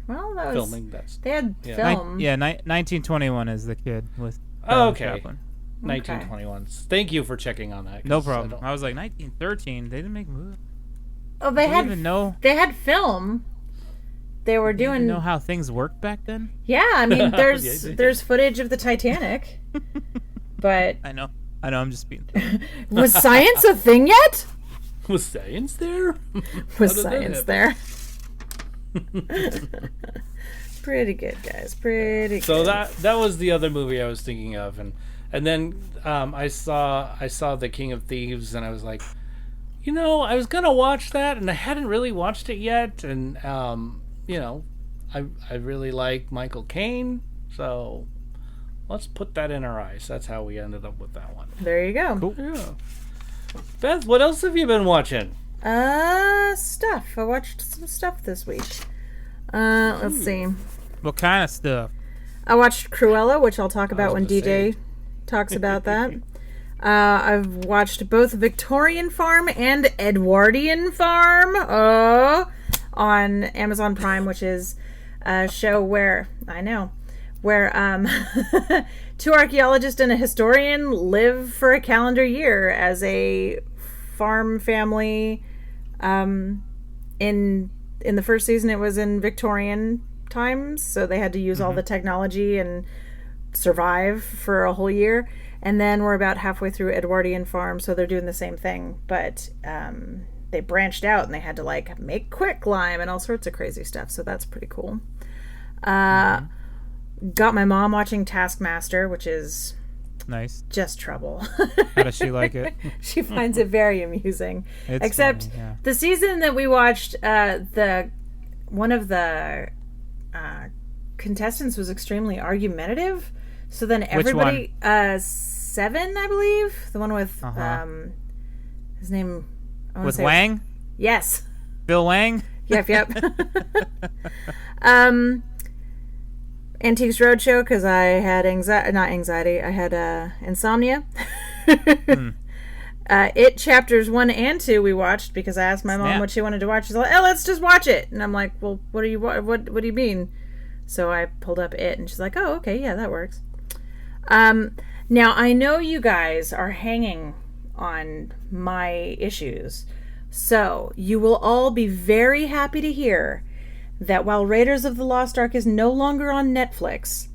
S3: Well, that was
S2: filming. That's
S3: They had
S2: Yeah.
S3: film.
S1: 1921 is the kid with
S2: Oh,
S1: Charlie
S2: okay.
S1: Chaplin.
S2: 1921. Thank you for checking on that. 'cause
S1: No
S2: I
S1: problem.
S2: don't-
S1: I was like, 1913? They didn't make movies.
S3: Oh, they
S1: I
S3: had
S1: didn't even know.
S3: they had film. They were
S1: Didn't
S3: doing.
S1: even know how things worked back then.
S3: Yeah, I mean, there's
S2: Yeah, they did.
S3: there's footage of the Titanic, but
S1: I know. I'm just being.
S3: was science a thing yet?
S2: Was science there?
S3: Was
S2: did that
S3: science there? Pretty good, guys. Pretty good.
S2: So that was the other movie I was thinking of, and then I saw The King of Thieves, and I was like, you know, I was gonna watch that, and I hadn't really watched it yet, and you know, I really like Michael Caine, so let's put that in our eyes. That's how we ended up with that one.
S3: There you go.
S2: Yeah. Beth, what else have you been watching?
S3: Stuff. I watched some stuff this week. Let's see.
S1: What kind of stuff?
S3: I watched Cruella, which I'll talk about when
S2: gonna
S3: DJ
S2: say.
S3: talks about that. I've watched both Victorian Farm and Edwardian Farm on Amazon Prime, which is a show where where two archaeologists and a historian live for a calendar year as a farm family. In the first season, it was in Victorian times, so they had to use all the technology and survive for a whole year. And then we're about halfway through Edwardian farm, so they're doing the same thing, but they branched out and they had to like make quicklime and all sorts of crazy stuff. So that's pretty cool. Got my mom watching Taskmaster, which is
S1: Nice.
S3: just trouble.
S1: How does she like it?
S3: She finds it very amusing.
S1: It's
S3: Except
S1: funny, yeah.
S3: the season that we watched, one of the contestants was extremely argumentative. So then everybody, 7, I believe, the one with his name. I wanna
S1: With
S3: say-
S1: Wang?
S3: Yes.
S1: Bill Wang?
S3: Yep. Antiques Roadshow, because I had anxiety. I had insomnia. It chapters 1 and 2 we watched because I asked my mom
S1: Snap.
S3: what she wanted to watch. She's like, "Oh, let's just watch it." And I'm like, "Well, what do you mean?" So I pulled up it, and she's like, "Oh, okay, yeah, that works." Now I know you guys are hanging on my issues, so you will all be very happy to hear that while Raiders of the Lost Ark is no longer on Netflix,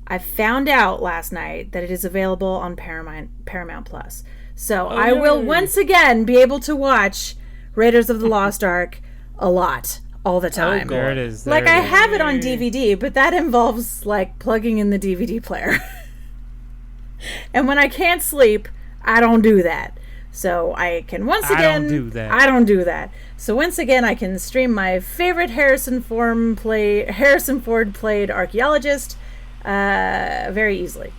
S3: I found out last night that it is available on Paramount Plus. So I will once again be able to watch Raiders of the Lost Ark a lot, all the time.
S1: There it is.
S3: Like I have it on DVD, but that involves like plugging in the DVD player. And when I can't sleep, I don't do that. So I can once again I don't do that. So once again I can stream my favorite Harrison Ford played archaeologist very easily.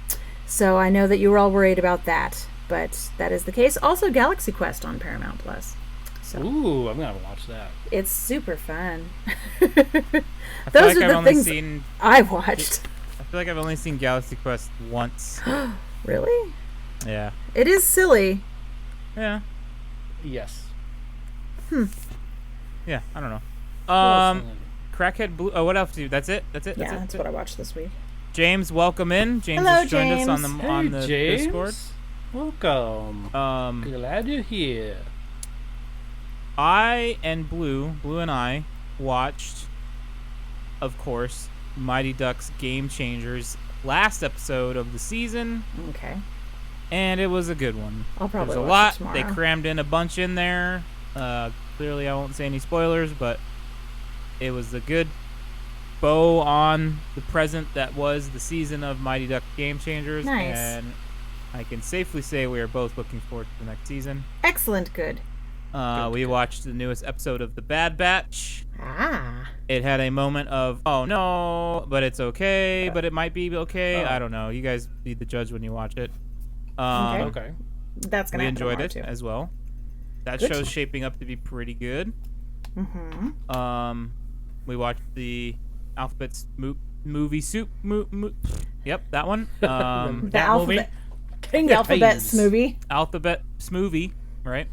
S3: So I know that you were all worried about that, but that is the case. Also Galaxy Quest on Paramount Plus. So
S2: Ooh, I'm gonna watch that.
S3: it's super fun.
S1: I feel
S3: Those
S1: like
S3: are
S1: I've
S3: the
S1: only
S3: things
S1: seen.
S3: I watched.
S1: I feel like I've only seen Galaxy Quest once.
S3: Really?
S1: Yeah.
S3: It is silly.
S1: Yeah.
S2: Yes.
S1: Yeah. I don't know.
S2: What else?
S1: Crackhead Blue. Oh, what else do you? That's it. That's it.
S3: Yeah, that's what I watched this week.
S1: James, welcome in. James
S3: Hello,
S1: has joined us on
S3: James.
S1: the
S2: James.
S1: Discord.
S2: Welcome. Glad you're here.
S1: I and Blue and I watched, of course, Mighty Ducks Game Changers last episode of the season,
S3: Okay.
S1: and it was a good one.
S3: I'll probably
S1: There's a
S3: watch
S1: lot.
S3: it tomorrow.
S1: They crammed in a bunch in there. Clearly, I won't say any spoilers, but it was a good bow on the present that was the season of Mighty Ducks Game Changers.
S3: Nice.
S1: And I can safely say we are both looking forward to the next season.
S3: Excellent. Good.
S1: We watched the newest episode of The Bad Batch.
S3: Ah.
S1: It had a moment of, oh no, but it's okay, but it might be okay. I don't know. You guys be the judge when you watch it.
S2: Okay.
S3: That's gonna
S1: We
S3: happen
S1: enjoyed it
S3: tomorrow, too.
S1: as well. That
S3: Good.
S1: show's shaping up to be pretty good. We watched the Alphabet movie soup. Yep, that one.
S3: The alphabet.
S2: King
S3: The
S2: of
S3: alphabet
S2: Thieves.
S3: smoothie.
S1: Alphabet smoothie, right?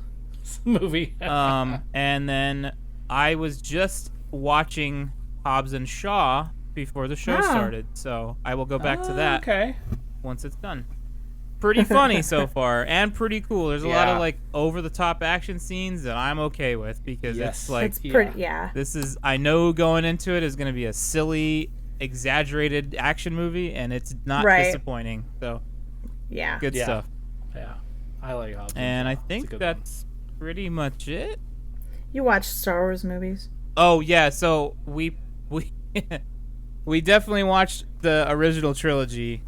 S2: movie.
S1: And then I was just watching Hobbs and Shaw before the show
S3: Oh.
S1: started, so I will go back to that
S2: Okay.
S1: once it's done. Pretty funny so far, and pretty cool. There's a lot of
S2: Yeah.
S1: like over-the-top action scenes that I'm okay with because
S2: Yes.
S1: it's like
S3: It's pretty. Yeah.
S1: this is. I know going into it is going to be a silly, exaggerated action movie, and it's not
S3: Right.
S1: disappointing. So
S3: Yeah.
S1: good
S2: Yeah.
S1: stuff.
S2: Yeah. I like Hobbs.
S1: And I
S2: Shaw. It's a
S1: think
S2: good
S1: that's pretty much it.
S3: You watch Star Wars movies?
S1: Oh yeah, so we we definitely watched the original trilogy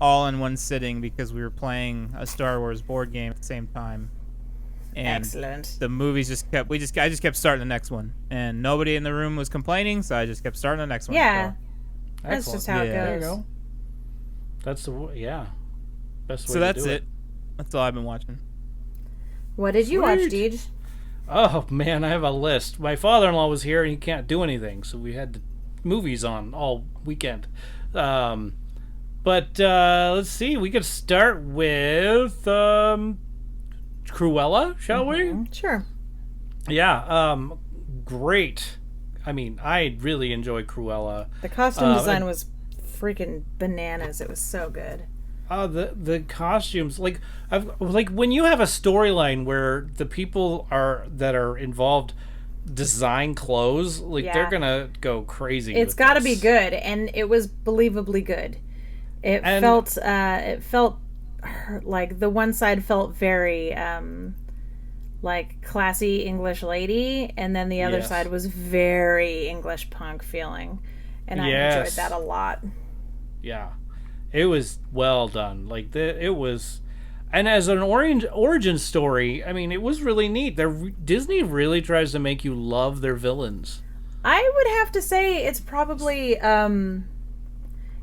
S1: all in one sitting because we were playing a Star Wars board game at the same time. And
S3: Excellent.
S1: the movies I just kept starting the next one, and nobody in the room was complaining, so I just kept starting the next one.
S3: Yeah.
S1: So,
S3: That's
S2: Excellent.
S3: just how it
S1: Yeah.
S3: goes.
S2: There you go. That's best way
S1: so
S2: to
S1: that's
S2: do
S1: it. That's all I've been watching.
S3: What did you watch,
S2: Sweet.
S3: Deej?
S2: Oh man, I have a list. My father-in-law was here and he can't do anything, so we had the movies on all weekend. But let's see. We could start with Cruella, shall we?
S3: Sure.
S2: Yeah. Great. I mean, I really enjoy Cruella.
S3: The costume design was freaking bananas. It was so good.
S2: The costumes, like when you have a storyline where the people that are involved design clothes, like they're gonna go crazy.
S3: It's got to be good, and it was believably good. It felt like the one side felt very like classy English lady, and then the other side was very English punk feeling, and I enjoyed that a lot.
S2: Yeah, it was well done. Like it was, and as an origin story, I mean, it was really neat. Disney really tries to make you love their villains.
S3: I would have to say it's probably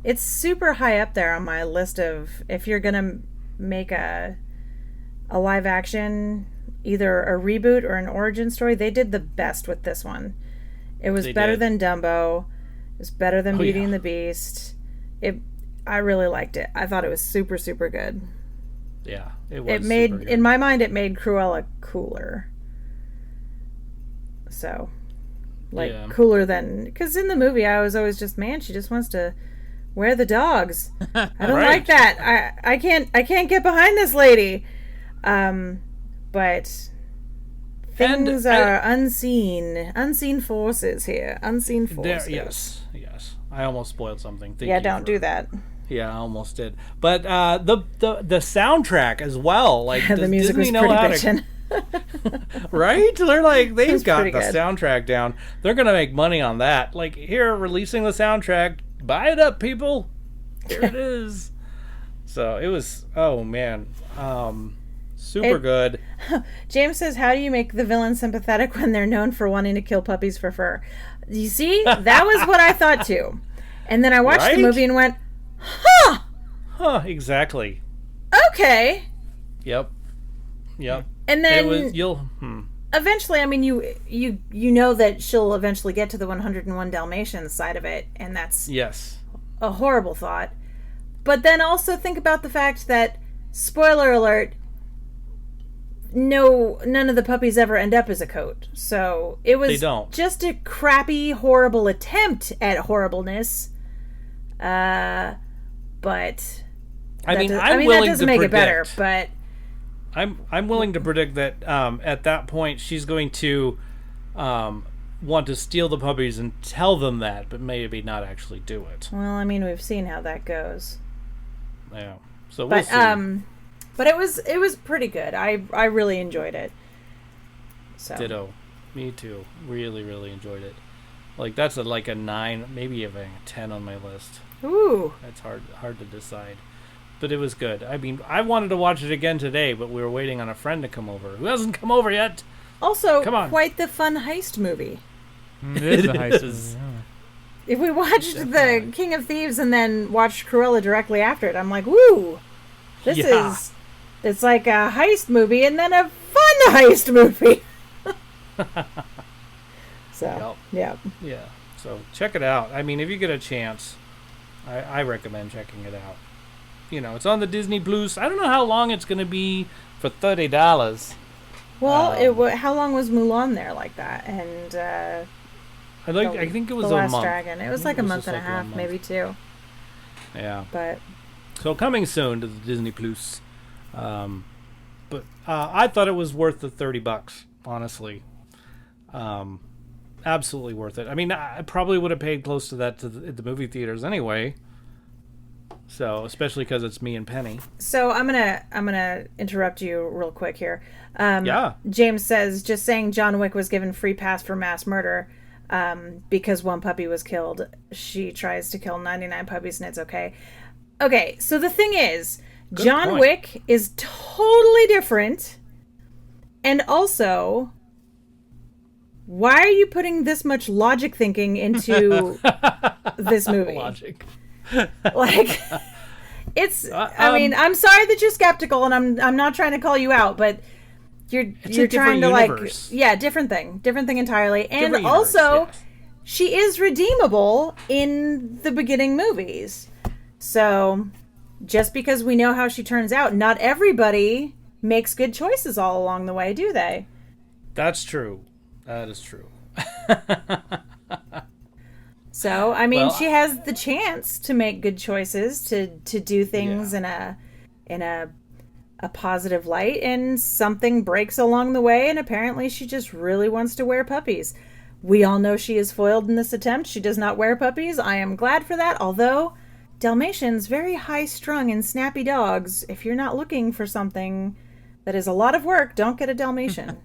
S3: it's super high up there on my list of, if you're gonna make a live action, either a reboot or an origin story, they did the best with this one. It was better than Dumbo. It was better than Beauty and the Beast. I really liked it. I thought it was super, super good.
S2: Yeah, it was.
S3: In my mind, it made Cruella cooler. So, cooler than, because in the movie I was always just, man, she just wants to wear the dogs. I don't like that. I can't get behind this lady. But things are unseen forces here. Unseen forces.
S2: Yes. I almost spoiled something.
S3: Don't do that.
S2: Yeah, I almost did. But the soundtrack as well. Like
S3: the music
S2: Disney
S3: was pretty bitchin'.
S2: Right? They're like, they've got the soundtrack down. They're gonna make money on that. Like, here, releasing the soundtrack. Buy it up, people. Here it is. So it was. Oh man. Super good.
S3: James says, how do you make the villain sympathetic when they're known for wanting to kill puppies for fur? You see, that was what I thought too. And then I watched the movie and went,
S2: exactly.
S3: Okay.
S2: Yep.
S3: And then eventually, I mean, you know that she'll eventually get to the 101 Dalmatians side of it, and that's a horrible thought. But then also think about the fact that, spoiler alert, none of the puppies ever end up as a coat. So it was just a crappy, horrible attempt at horribleness. But
S2: I mean,
S3: that doesn't make it better. But
S2: I'm willing to predict that at that point she's going to want to steal the puppies and tell them that, but maybe not actually do it.
S3: Well, I mean, we've seen how that goes.
S2: Yeah. So we'll see.
S3: But it was pretty good. I really enjoyed it. So.
S2: Ditto. Me too. Really, really enjoyed it. Like, that's a 9, maybe even a 10 on my list.
S3: Ooh.
S2: That's hard to decide. But it was good. I mean, I wanted to watch it again today, but we were waiting on a friend to come over. Who hasn't come over yet?
S3: Also, quite the fun heist movie.
S1: It is a heist movie.
S3: If we watched The King of Thieves and then watched Cruella directly after it, I'm like, woo! It's like a heist movie and then a fun heist movie. So, yeah.
S2: So check it out. I mean, if you get a chance, I recommend checking it out. You know, it's on the Disney Plus. I don't know how long it's going to be for $30.
S3: Well, how long was Mulan there like that? And
S2: I think it was
S3: The
S2: a
S3: Last
S2: month.
S3: Dragon. It was like a month and a half, maybe 2.
S2: Yeah.
S3: But
S2: so coming soon to the Disney Plus. But I thought it was worth the $30, honestly. Absolutely worth it. I mean, I probably would have paid close to that at the movie theaters anyway. So, especially because it's me and Penny.
S3: So I'm gonna interrupt you real quick here.
S2: Yeah.
S3: James says, just saying John Wick was given free pass for mass murder because one puppy was killed. She tries to kill 99 puppies and it's okay. Okay, so the thing is, John Wick is totally different. And also, why are you putting this much logic thinking into this movie?
S2: Logic.
S3: Like, it's. I mean, I'm sorry that you're skeptical, and I'm not trying to call you out, but you're trying to
S2: universe.
S3: different thing entirely, and also, she is redeemable in the beginning movies. So, just because we know how she turns out, not everybody makes good choices all along the way, do they?
S2: That's true. That is true.
S3: So, I mean,
S2: Well,
S3: she has the chance to make good choices, to do things
S2: yeah.
S3: in a positive light, and something breaks along the way, and apparently she just really wants to wear puppies. We all know she is foiled in this attempt. She does not wear puppies. I am glad for that, although Dalmatians, very high-strung and snappy dogs. If you're not looking for something that is a lot of work, don't get a Dalmatian.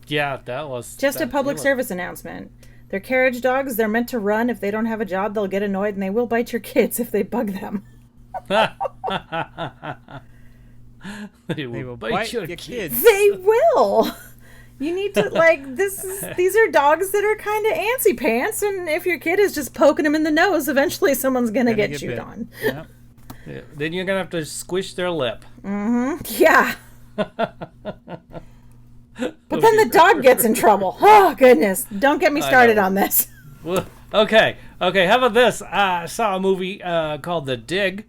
S2: Yeah, that was
S3: Just a public service announcement. They're carriage dogs. They're meant to run. If they don't have a job, they'll get annoyed, and they will bite your kids if they bug them.
S2: They will bite your kids.
S3: They will. You need to, like, these are dogs that are kind of antsy pants, and if your kid is just poking them in the nose, eventually someone's gonna get chewed on.
S2: Yeah. Yeah. Then you're gonna have to squish their lip.
S3: Yeah. But then the dog gets in trouble. Oh, goodness. Don't get me started on this.
S2: Okay. How about this? I saw a movie called The Dig.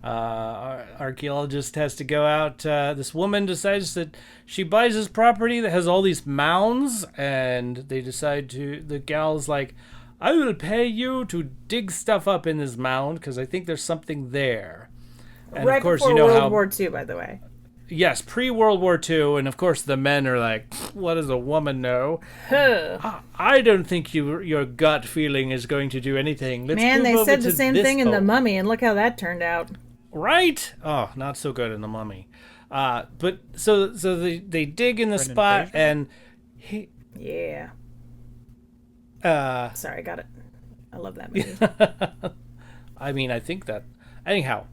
S2: Archaeologist has to go out. This woman decides that she buys this property that has all these mounds, and they decide to. The gal's like, I will pay you to dig stuff up in this mound because I think there's something there. And
S3: Right
S2: of course,
S3: before
S2: you know
S3: World
S2: how.
S3: War II, by the way.
S2: Yes, pre-World War II, and of course the men are like, what does a woman know? I don't think your gut feeling is going to do anything. Let's
S3: Man,
S2: move
S3: they
S2: over
S3: said
S2: to
S3: the same
S2: this
S3: thing in The
S2: home."
S3: Mummy, and look how that turned out.
S2: Right? Oh, not so good in The Mummy. But so they dig in the
S1: Brendan
S2: spot,
S1: Fraser?
S2: and he...
S3: Yeah. Sorry, got it. I love that movie.
S2: I mean, I think that... Anyhow,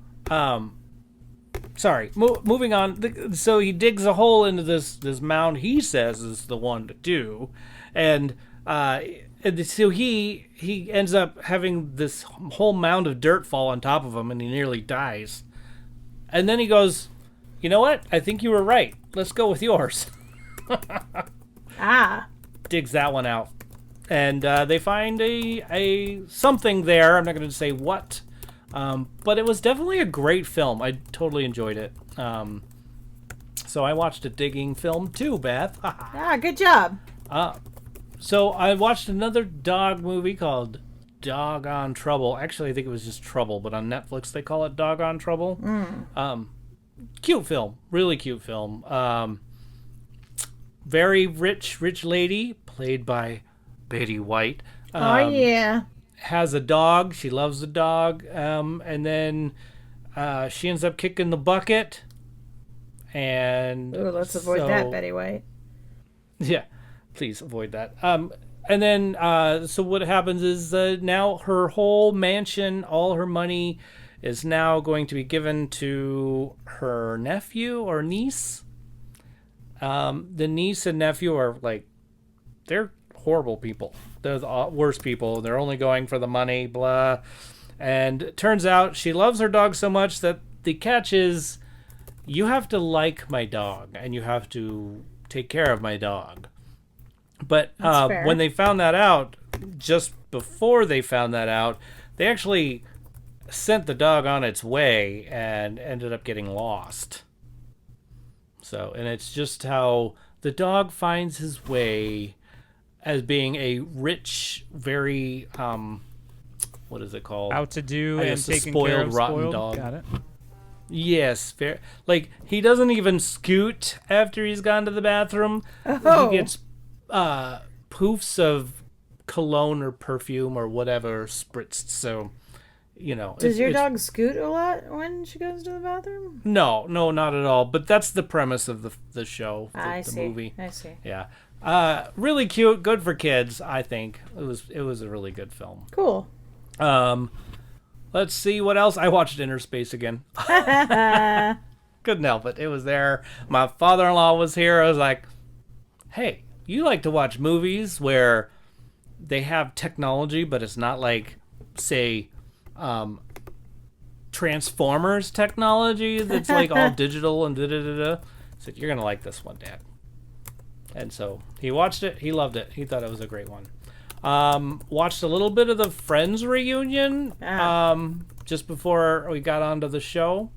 S2: sorry, moving on. So he digs a hole into this mound he says is the one to do. And so he ends up having this whole mound of dirt fall on top of him, and he nearly dies. And then he goes, you know what? I think you were right. Let's go with yours. Digs that one out. And they find a something there. I'm not going to say what. But it was definitely a great film. I totally enjoyed it. So I watched a digging film too, Beth.
S3: Good job.
S2: So I watched another dog movie called Doggone Trouble. Actually, I think it was just Trouble, but on Netflix they call it Doggone Trouble. Cute film. Really cute film. Very rich lady, played by Betty White.
S3: Oh, yeah.
S2: Has a dog. She loves the dog. And then she ends up kicking the bucket. And
S3: Ooh, let's avoid that, Betty White.
S2: Yeah, please avoid that. And then so what happens is now her whole mansion, all her money, is now going to be given to her nephew or niece. The niece and nephew are like, they're horrible people. They're the worst people. They're only going for the money, blah. And it turns out she loves her dog so much that the catch is, you have to like my dog and you have to take care of my dog. But when they found that out, just before they found that out, they actually sent the dog on its way and ended up getting lost. So, and it's just how the dog finds his way as being a rich, very what is it called?
S1: Out to do
S2: I
S1: and
S2: guess a
S1: taking care of
S2: rotten
S1: spoiled.
S2: dog.
S1: Got it.
S2: Yes, fair. Like he doesn't even scoot after he's gone to the bathroom.
S3: Oh.
S2: He gets poofs of cologne or perfume or whatever spritzed. So, you know.
S3: Does your dog scoot a lot when she goes to the bathroom?
S2: No, not at all. But that's the premise of the show, the movie.
S3: I see.
S2: Yeah. Really cute, good for kids, I think. It was a really good film.
S3: Cool.
S2: Let's see what else. I watched Inner Space again. Couldn't help it. It was there. My father-in-law was here. I was like, hey, you like to watch movies where they have technology, but it's not like, say, Transformers technology that's like all digital and da-da-da-da. I said, you're going to like this one, Dad. And so he watched it. He loved it. He thought it was a great one. Watched a little bit of the Friends reunion just before we got onto the show.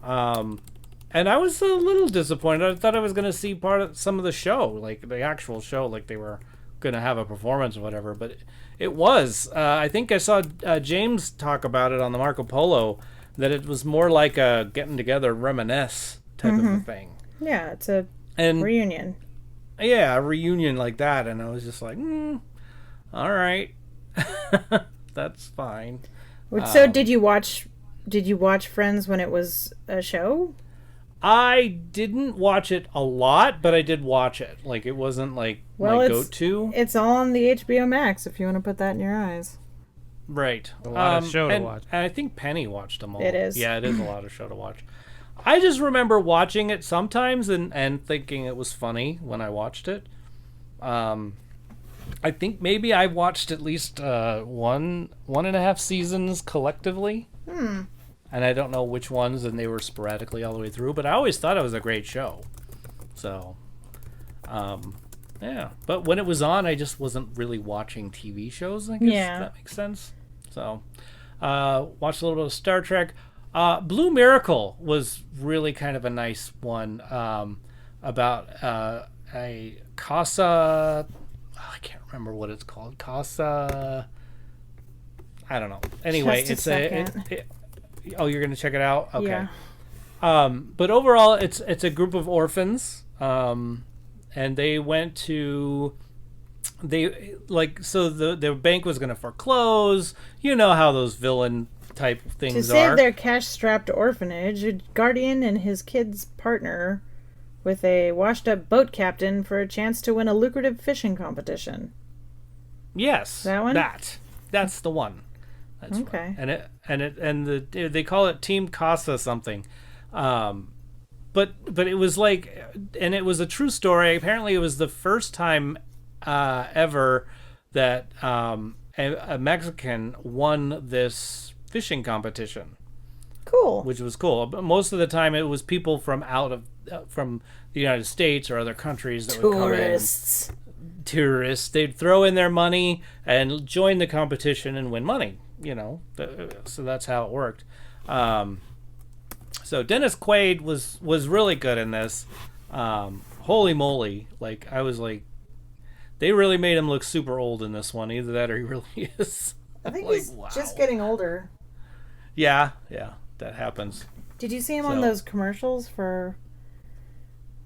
S2: And I was a little disappointed. I thought I was going to see some of the show, like the actual show, like they were gonna have a performance or whatever, but it was. I think I saw James talk about it on the Marco Polo, that it was more like a getting together, reminisce type of a thing.
S3: Yeah, it's a
S2: And
S3: reunion.
S2: yeah, a reunion like that, and I was just like, all right, that's fine.
S3: So did you watch Friends when it was a show?
S2: I didn't watch it a lot, but I did watch it. Like, it wasn't like my go-to.
S3: It's all on the HBO Max if you want to put that in your eyes.
S2: Right.
S1: A lot of show to watch.
S2: And I think Penny watched them all.
S3: It is.
S2: Yeah, it is a lot of show to watch. I just remember watching it sometimes and thinking it was funny when I watched it. I think maybe I watched at least 1.5 seasons collectively. And I don't know which ones, and they were sporadically all the way through, but I always thought it was a great show. So, yeah. But when it was on, I just wasn't really watching TV shows, I guess, if that makes sense. So, watched a little bit of Star Trek. Blue Miracle was really kind of a nice one, about a Casa... I can't remember what it's called. Casa... I don't know. Anyway,
S3: Just a second.
S2: Oh, you're gonna check it out? Okay.
S3: Yeah.
S2: But overall, it's a group of orphans, and they went to, the bank was gonna foreclose. You know how those villain type things
S3: To
S2: are.
S3: save their cash-strapped orphanage, a guardian and his kids partner with a washed-up boat captain for a chance to win a lucrative fishing competition.
S2: Yes,
S3: That one?
S2: That's the one. That's
S3: Okay.
S2: right. They call it Team Casa something, but it was like, and it was a true story. Apparently, it was the first time ever that a Mexican won this fishing competition,
S3: Cool.
S2: which was cool. But most of the time, it was people from from the United States or other countries that would come in. Tourists. They'd throw in their money and join the competition and win money. So that's how it worked. So Dennis Quaid was really good in this. Holy moly! Like, I was like, they really made him look super old in this one. Either that or he really is.
S3: I think
S2: like,
S3: he's
S2: wow.
S3: just getting older.
S2: Yeah, that happens.
S3: Did you see him on those commercials for...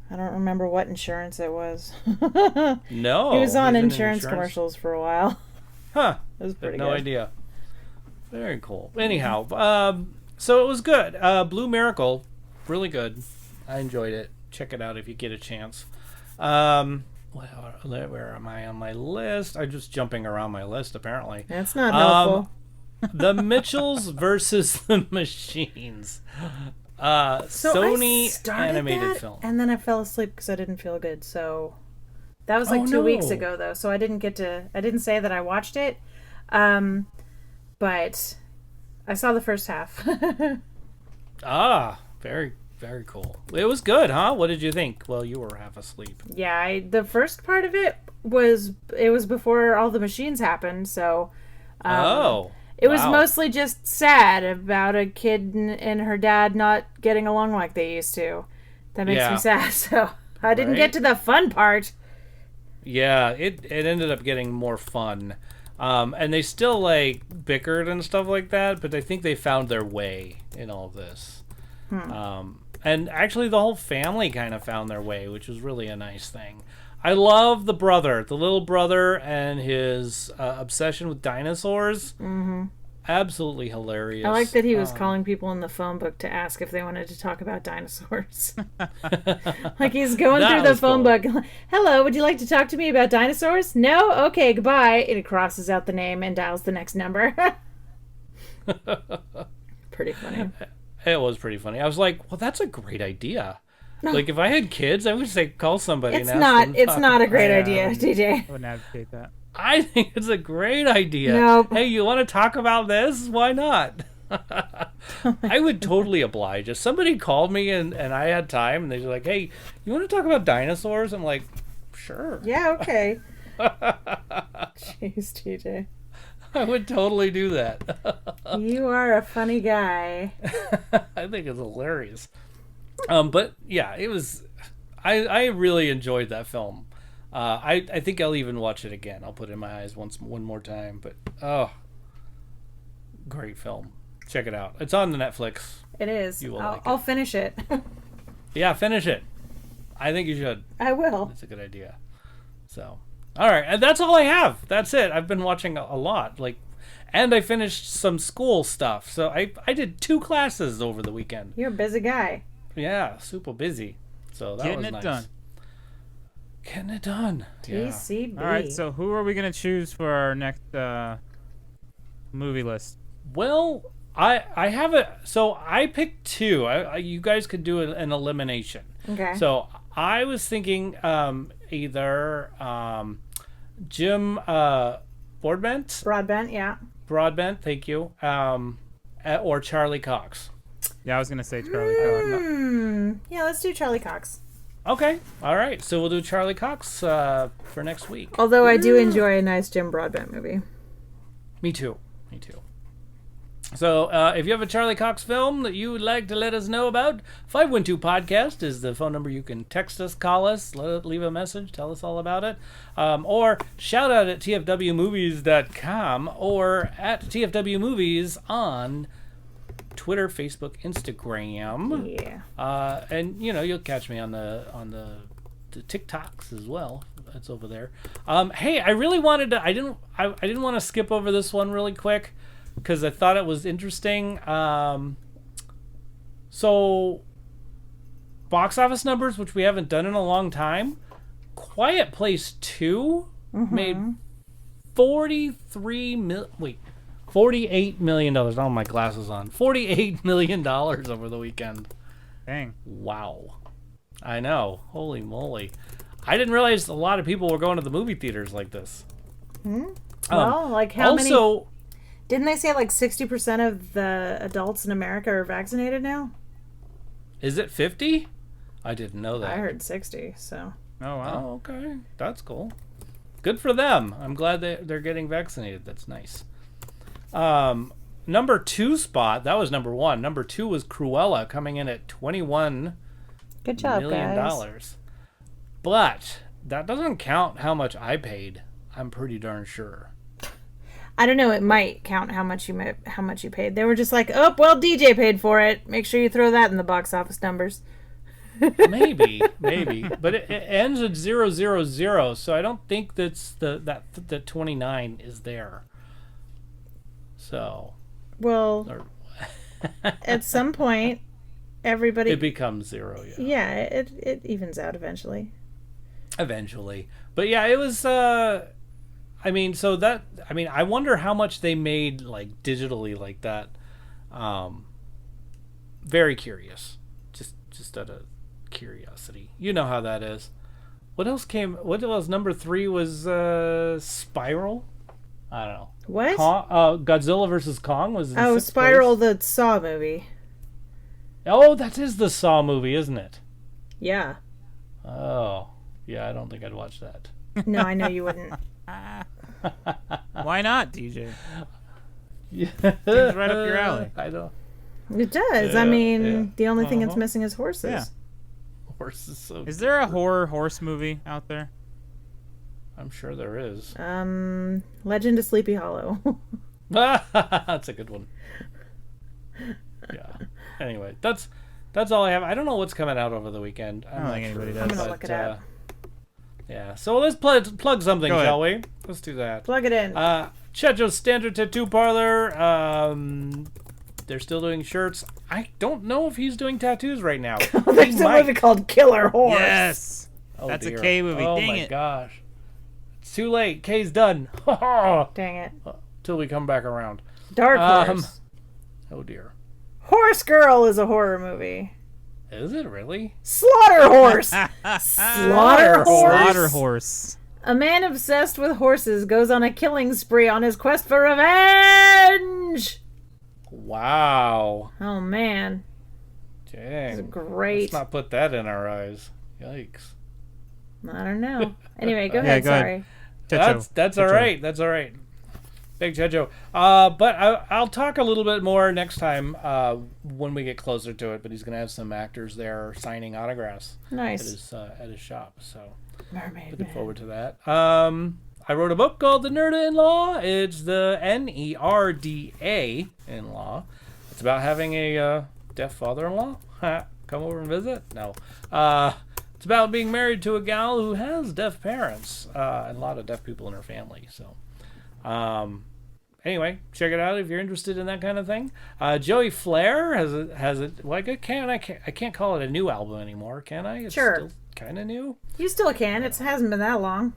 S3: I don't remember what insurance it was.
S2: No.
S3: He was on
S2: he's in
S3: insurance commercials for a while.
S2: Huh.
S3: It was pretty
S2: no
S3: good.
S2: idea. Very cool. Anyhow, so it was good. Blue Miracle, really good. I enjoyed it. Check it out if you get a chance. Where am I on my list? I'm just jumping around my list, apparently.
S3: That's not helpful.
S2: The Mitchells versus the Machines.
S3: So
S2: Sony
S3: I started
S2: animated
S3: that,
S2: film.
S3: and then I fell asleep because I didn't feel good. So that was like 2 weeks ago, though. So I didn't say that I watched it, but I saw the first half.
S2: Very, very cool. It was good, huh? What did you think? Well, you were half asleep.
S3: Yeah, the first part of it was before all the machines happened. So it was mostly just sad about a kid and her dad not getting along like they used to. That makes me sad. So I didn't get to the fun part.
S2: Yeah, it ended up getting more fun. And they still, like, bickered and stuff like that, but I think they found their way in all of this. And actually the whole family kind of found their way, which was really a nice thing. I love the little brother and his obsession with dinosaurs. Mm-hmm. Absolutely hilarious.
S3: I like that he was calling people in the phone book to ask if they wanted to talk about dinosaurs. Like, he's going through the phone book. Hello, would you like to talk to me about dinosaurs? No? Okay, goodbye. And he crosses out the name and dials the next number. Pretty funny.
S2: It was pretty funny. I was like, well, that's a great idea. Like, if I had kids, I would say call somebody.
S3: It's not a great idea, DJ.
S1: I wouldn't advocate that.
S2: I think it's a great idea.
S3: Nope.
S2: Hey, you want to talk about this? Why not? I would totally oblige. If somebody called me and I had time and they're like, hey, you want to talk about dinosaurs? I'm like, sure.
S3: Yeah, okay. Jeez, TJ.
S2: I would totally do that.
S3: You are a funny guy.
S2: I think it's hilarious. But yeah, it was. I really enjoyed that film. I think I'll even watch it again. I'll put it in my eyes one more time. But great film. Check it out. It's on the Netflix.
S3: It is.
S2: You will
S3: I'll finish it.
S2: Yeah, finish it. I think you should.
S3: I will.
S2: That's a good idea. So, all right, and that's all I have. That's it. I've been watching a lot, and I finished some school stuff. So I did 2 classes over the weekend.
S3: You're a busy guy.
S2: Yeah, super busy. So that was nice. Getting it done.
S3: TCB.
S1: All right, so who are we gonna choose for our next movie list?
S2: Well, I have it. So I picked 2. You guys could do an elimination.
S3: Okay.
S2: So I was thinking either Jim
S3: Broadbent, yeah.
S2: Broadbent, thank you. Or Charlie Cox.
S1: Yeah, I was gonna say Charlie Cox.
S3: Yeah, let's do Charlie Cox.
S2: Okay, all right. So we'll do Charlie Cox for next week.
S3: Although I do enjoy a nice Jim Broadbent movie.
S2: Me too. So if you have a Charlie Cox film that you would like to let us know about, 512-podcast is the phone number. You can text us, call us, leave a message, tell us all about it. Or shout out at tfwmovies.com or at tfwmovies on Twitter, Facebook, Instagram.
S3: Yeah.
S2: And you'll catch me on the TikToks as well. That's over there. Hey, I really wanted to. I didn't want to skip over this one really quick because I thought it was interesting. So, box office numbers, which we haven't done in a long time. Quiet Place 2 made $48 million. Oh, my glasses on. $48 million over the weekend.
S1: Dang.
S2: Wow. I know. Holy moly. I didn't realize a lot of people were going to the movie theaters like this.
S3: Well, like how many? Didn't they say like 60% of the adults in America are vaccinated now?
S2: Is it 50? I didn't know that.
S3: I heard 60, so.
S1: Oh, wow.
S2: Oh, okay. That's cool. Good for them. I'm glad they're getting vaccinated. That's nice. Number 2 spot, that was number 1. Number 2 was Cruella, coming in at $21
S3: Good job,
S2: million.
S3: guys.
S2: But that doesn't count how much I paid. I'm pretty darn sure.
S3: I don't know. It might count how much you paid. They were just like, oh, well, DJ paid for it. Make sure you throw that in the box office numbers.
S2: maybe, but it ends at 000, so I don't think that's the 29 is there. So,
S3: well, at some point, everybody
S2: it becomes 0. Yeah.
S3: Yeah, it evens out eventually.
S2: But yeah, it was. I wonder how much they made like digitally like that. Very curious. Just out of curiosity. You know how that is. What else came? What was number 3 was Spiral? I don't know.
S3: What?
S2: Godzilla versus Kong was in 6th
S3: Spiral,
S2: place.
S3: the Saw movie.
S2: Oh, that is the Saw movie, isn't it?
S3: Yeah.
S2: Oh, yeah. I don't think I'd watch that.
S3: No, I know you wouldn't.
S1: Why not, DJ?
S2: Yeah.
S1: Seems right up your alley.
S2: I know.
S3: It does.
S2: Yeah,
S3: I mean,
S2: yeah.
S3: the only thing it's missing is horses.
S1: Yeah.
S2: Horses. So
S1: Is there a horse movie out there?
S2: I'm sure there is.
S3: Legend of Sleepy Hollow.
S2: That's a good one. Yeah. Anyway, that's all I have. I don't know what's coming out over the weekend.
S1: I don't think anybody does.
S3: I'm gonna look it up.
S2: Yeah. So let's plug something, shall we? Let's do that.
S3: Plug it in.
S2: Checho's Standard Tattoo Parlor. They're still doing shirts. I don't know if he's doing tattoos right now.
S3: There's a movie called Killer Horse.
S1: Yes.
S2: Oh,
S1: That's
S2: dear.
S1: a K movie.
S2: Oh
S1: Dang
S2: my
S1: it.
S2: gosh. It's too late. K's done.
S3: Dang it.
S2: Till we come back around.
S3: Dark Horse.
S2: Oh dear.
S3: Horse Girl is a horror movie.
S2: Is it really?
S3: Slaughter Horse. Slaughter Horse.
S1: Slaughter Horse.
S3: A man obsessed with horses goes on a killing spree on his quest for revenge.
S2: Wow.
S3: Oh man.
S2: Dang.
S3: It's great.
S2: Let's not put that in our eyes. Yikes.
S3: I don't know. Anyway, go ahead.
S1: go ahead.
S3: Sorry.
S2: That's all right. That's all right. Big Jojo. But I'll talk a little bit more next time when we get closer to it. But he's going to have some actors there signing autographs
S3: Nice.
S2: at his shop. So
S3: Mermaid
S2: looking
S3: Man.
S2: forward to that. I wrote a book called The Nerda-in-Law. It's the Nerda in-law. It's about having a deaf father-in-law. Come over and visit? No. It's about being married to a gal who has deaf parents and a lot of deaf people in her family. So, anyway, check it out if you're interested in that kind of thing. Joey Flair has it. Like I can't call it a new album anymore, can I? It's
S3: Sure.
S2: still kind of new.
S3: You still can. It hasn't been that long.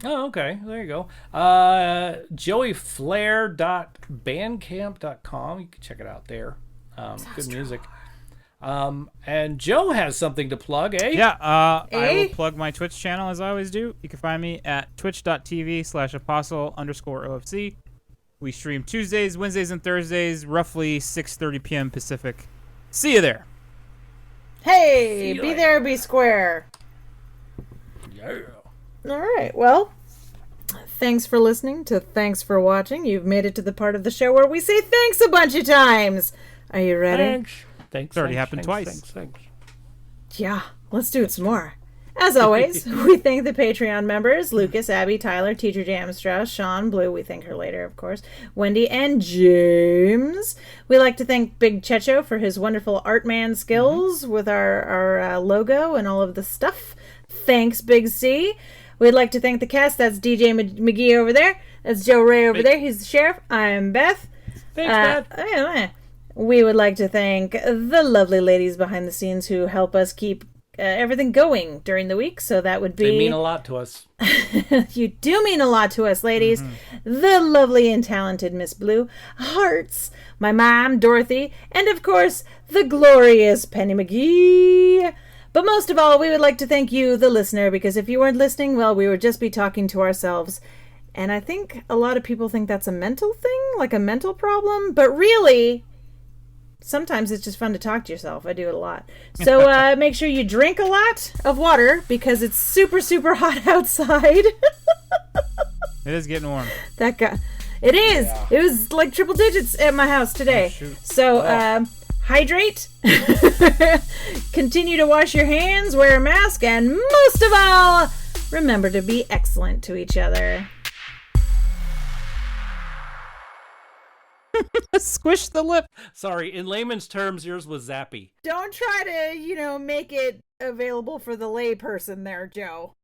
S2: Oh, okay. There you go. joeyflair.bandcamp.com. You can check it out there. Good music. And Joe has something to plug, eh?
S1: Yeah, I will plug my Twitch channel as I always do. You can find me at twitch.tv/apostle_OFC. We stream Tuesdays, Wednesdays, and Thursdays, roughly 6:30 p.m. Pacific. See you there.
S3: Hey, be there, be square.
S2: Yeah.
S3: All right. Well, thanks for listening to Thanks for Watching. You've made it to the part of the show where we say thanks a bunch of times. Are you ready?
S2: Thanks.
S1: It's already happened twice.
S2: Thanks.
S3: Yeah, let's do it some more. As always, we thank the Patreon members, Lucas, Abby, Tyler, Teacher Jamstrauss, Sean, Blue, we thank her later, of course, Wendy, and James. We like to thank Big Checho for his wonderful Artman skills with our logo and all of the stuff. Thanks, Big C. We'd like to thank the cast. That's DJ McGee over there. That's Joe Ray over there. He's the sheriff. I'm Beth.
S2: Thanks, Beth.
S3: We would like to thank the lovely ladies behind the scenes who help us keep everything going during the week. So that would be...
S2: They mean a lot to us.
S3: You do mean a lot to us, ladies. The lovely and talented Miss Blue, Hearts, my mom, Dorothy, and of course, the glorious Penny McGee. But most of all, we would like to thank you, the listener, because if you weren't listening, well, we would just be talking to ourselves. And I think a lot of people think that's a mental thing, like a mental problem. But really, sometimes it's just fun to talk to yourself. I do it a lot. So make sure you drink a lot of water because it's super, super hot outside.
S1: It is getting warm.
S3: That guy. It is.
S2: Yeah.
S3: It was like triple digits at my house today. So, hydrate, continue to wash your hands, wear a mask, and most of all, remember to be excellent to each other.
S1: Squish the lip.
S2: Sorry, in layman's terms, yours was zappy.
S3: Don't try to, make it available for the lay person there, Joe.